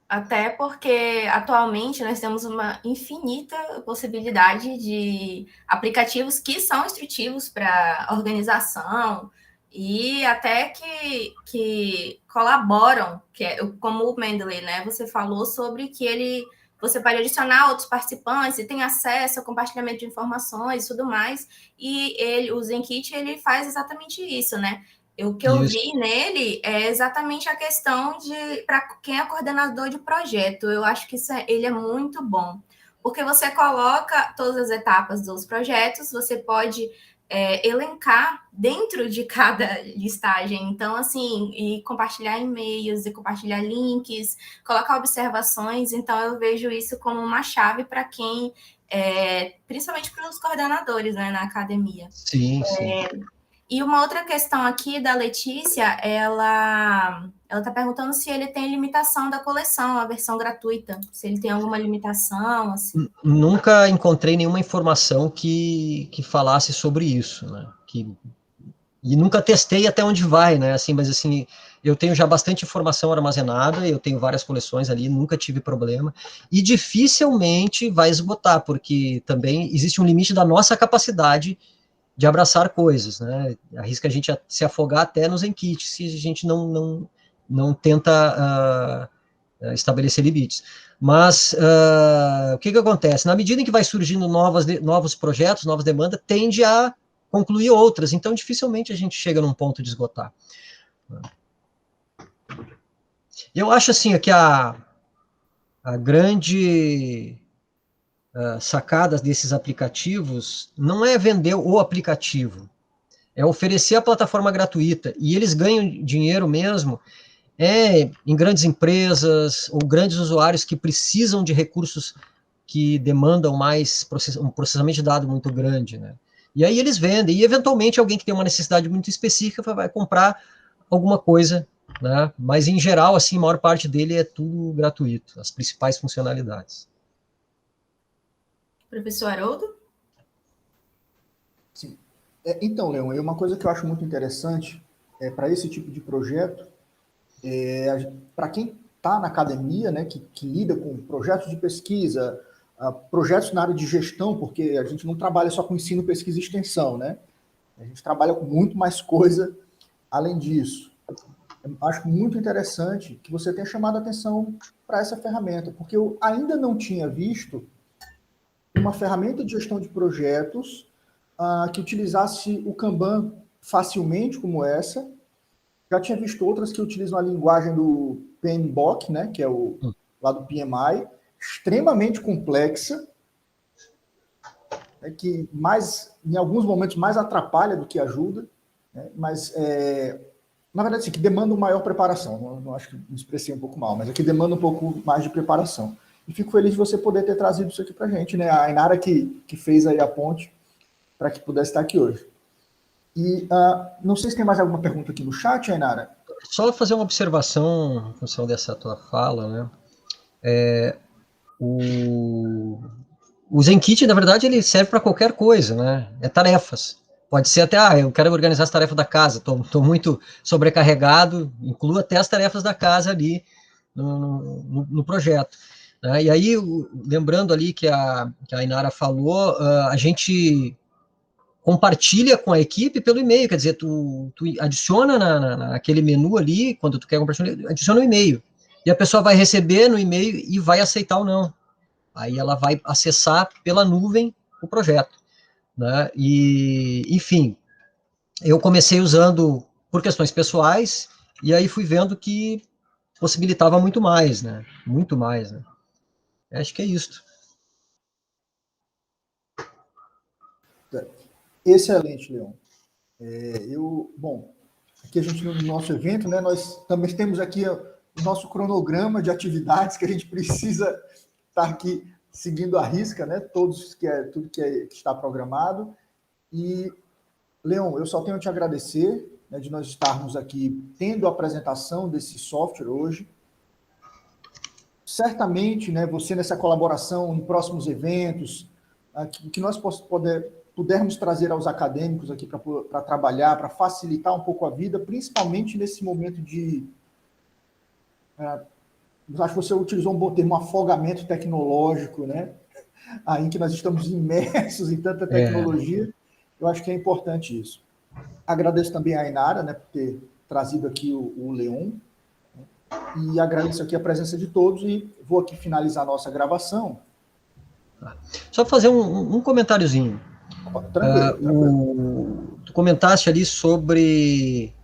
Até porque atualmente nós temos uma infinita possibilidade de aplicativos que são instrutivos para organização e até que colaboram, que é, como o Mendeley, né? Você falou sobre que você pode adicionar outros participantes e tem acesso ao compartilhamento de informações e tudo mais. E o ZenKit, ele faz exatamente isso, né? O que eu Isso. vi nele é exatamente a questão de para quem é coordenador de projeto. Eu acho que ele é muito bom, porque você coloca todas as etapas dos projetos, você pode elencar dentro de cada listagem. Então, assim, e compartilhar e-mails, e compartilhar links, colocar observações. Então, eu vejo isso como uma chave para quem, principalmente para os coordenadores, né, na academia. Sim, sim. E uma outra questão aqui da Letícia, ela está perguntando se ele tem limitação da coleção, a versão gratuita, se ele tem alguma limitação, assim. Nunca encontrei nenhuma informação que falasse sobre isso, né? E nunca testei até onde vai, né? Assim, mas assim, eu tenho já bastante informação armazenada, eu tenho várias coleções ali, nunca tive problema, e dificilmente vai esgotar, porque também existe um limite da nossa capacidade de abraçar coisas, né? Arrisca a gente se afogar até nos enkits, se a gente não tenta estabelecer limites. Mas o que acontece? Na medida em que vai surgindo novos projetos, novas demandas, tende a concluir outras, então dificilmente a gente chega num ponto de esgotar. Eu acho assim que a grande sacada desses aplicativos não é vender o aplicativo, é oferecer a plataforma gratuita, e eles ganham dinheiro mesmo em grandes empresas ou grandes usuários que precisam de recursos que demandam mais um processamento de dados muito grande, né? E aí eles vendem, e eventualmente alguém que tem uma necessidade muito específica vai comprar alguma coisa, né? Mas em geral, assim, a maior parte dele é tudo gratuito, as principais funcionalidades. Professor Haroldo? Sim. Então, Leon, uma coisa que eu acho muito interessante para esse tipo de projeto, para quem está na academia, né, que lida com projetos de pesquisa, projetos na área de gestão, porque a gente não trabalha só com ensino, pesquisa e extensão, né? A gente trabalha com muito mais coisa além disso. Eu acho muito interessante que você tenha chamado a atenção para essa ferramenta, porque eu ainda não tinha visto uma ferramenta de gestão de projetos que utilizasse o Kanban facilmente, como essa. Já tinha visto outras que utilizam a linguagem do PMBOK, né, que é o lá do PMI, extremamente complexa, que em alguns momentos mais atrapalha do que ajuda, né, mas na verdade sim, que demanda uma maior preparação. Não acho que me expressei um pouco mal, mas aqui demanda um pouco mais de preparação. E fico feliz de você poder ter trazido isso aqui para a gente, né? A Ainara que fez aí a ponte para que pudesse estar aqui hoje. E não sei se tem mais alguma pergunta aqui no chat, Ainara. Só fazer uma observação em função dessa tua fala, né? O ZenKit, na verdade, ele serve para qualquer coisa, né? É tarefas. Pode ser até, eu quero organizar as tarefas da casa, estou muito sobrecarregado, incluo até as tarefas da casa ali no projeto. Né? E aí, lembrando ali que a Ainara falou, a gente compartilha com a equipe pelo e-mail, quer dizer, tu adiciona naquele menu ali, quando tu quer compartilhar, adiciona o e-mail, e a pessoa vai receber no e-mail e vai aceitar ou não. Aí ela vai acessar pela nuvem o projeto, né? E, enfim, eu comecei usando por questões pessoais, e aí fui vendo que possibilitava muito mais, né? Muito mais, né? Acho que é isso. Excelente, Leon. Bom, aqui a gente no nosso evento, né, nós também temos aqui o nosso cronograma de atividades que a gente precisa estar aqui seguindo a risca, né, tudo que está programado. E, Leon, eu só tenho a te agradecer, né, de nós estarmos aqui tendo a apresentação desse software hoje. Certamente, né, você nessa colaboração em próximos eventos, que nós pudermos trazer aos acadêmicos aqui para trabalhar, para facilitar um pouco a vida, principalmente nesse momento de acho que você utilizou um bom termo, um afogamento tecnológico, né? Aí em que nós estamos imersos em tanta tecnologia, eu acho que é importante isso. Agradeço também a Ainara, né, por ter trazido aqui o Leon, né, e agradeço aqui a presença de todos e vou aqui finalizar a nossa gravação. Só fazer um comentáriozinho. Tranquilo. Tu comentaste ali sobre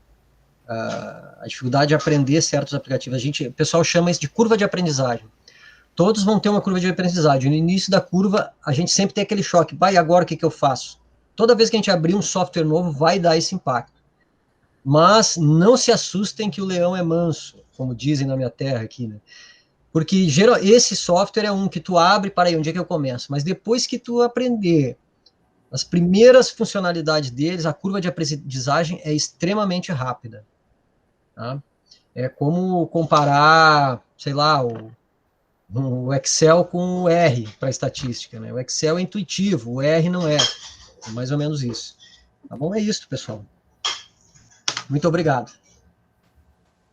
a dificuldade de aprender certos aplicativos. O pessoal chama isso de curva de aprendizagem. Todos vão ter uma curva de aprendizagem. No início da curva, a gente sempre tem aquele choque. Vai, agora o que eu faço? Toda vez que a gente abrir um software novo, vai dar esse impacto. Mas não se assustem que o leão é manso, como dizem na minha terra aqui, né? Porque esse software é um que tu abre, para aí, onde é que eu começo? Mas depois que tu aprender as primeiras funcionalidades deles, a curva de aprendizagem é extremamente rápida. Tá? É como comparar, sei lá, o Excel com o R para estatística. Né? O Excel é intuitivo, o R não é. É mais ou menos isso. Tá bom? É isso, pessoal. Muito obrigado.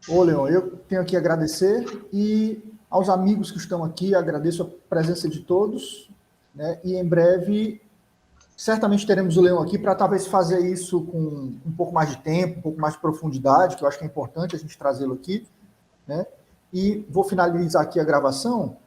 Ô, Leon, eu tenho aqui a agradecer e aos amigos que estão aqui, agradeço a presença de todos, né? E em breve, certamente teremos o Leon aqui para talvez fazer isso com um pouco mais de tempo, um pouco mais de profundidade, que eu acho que é importante a gente trazê-lo aqui, né? E vou finalizar aqui a gravação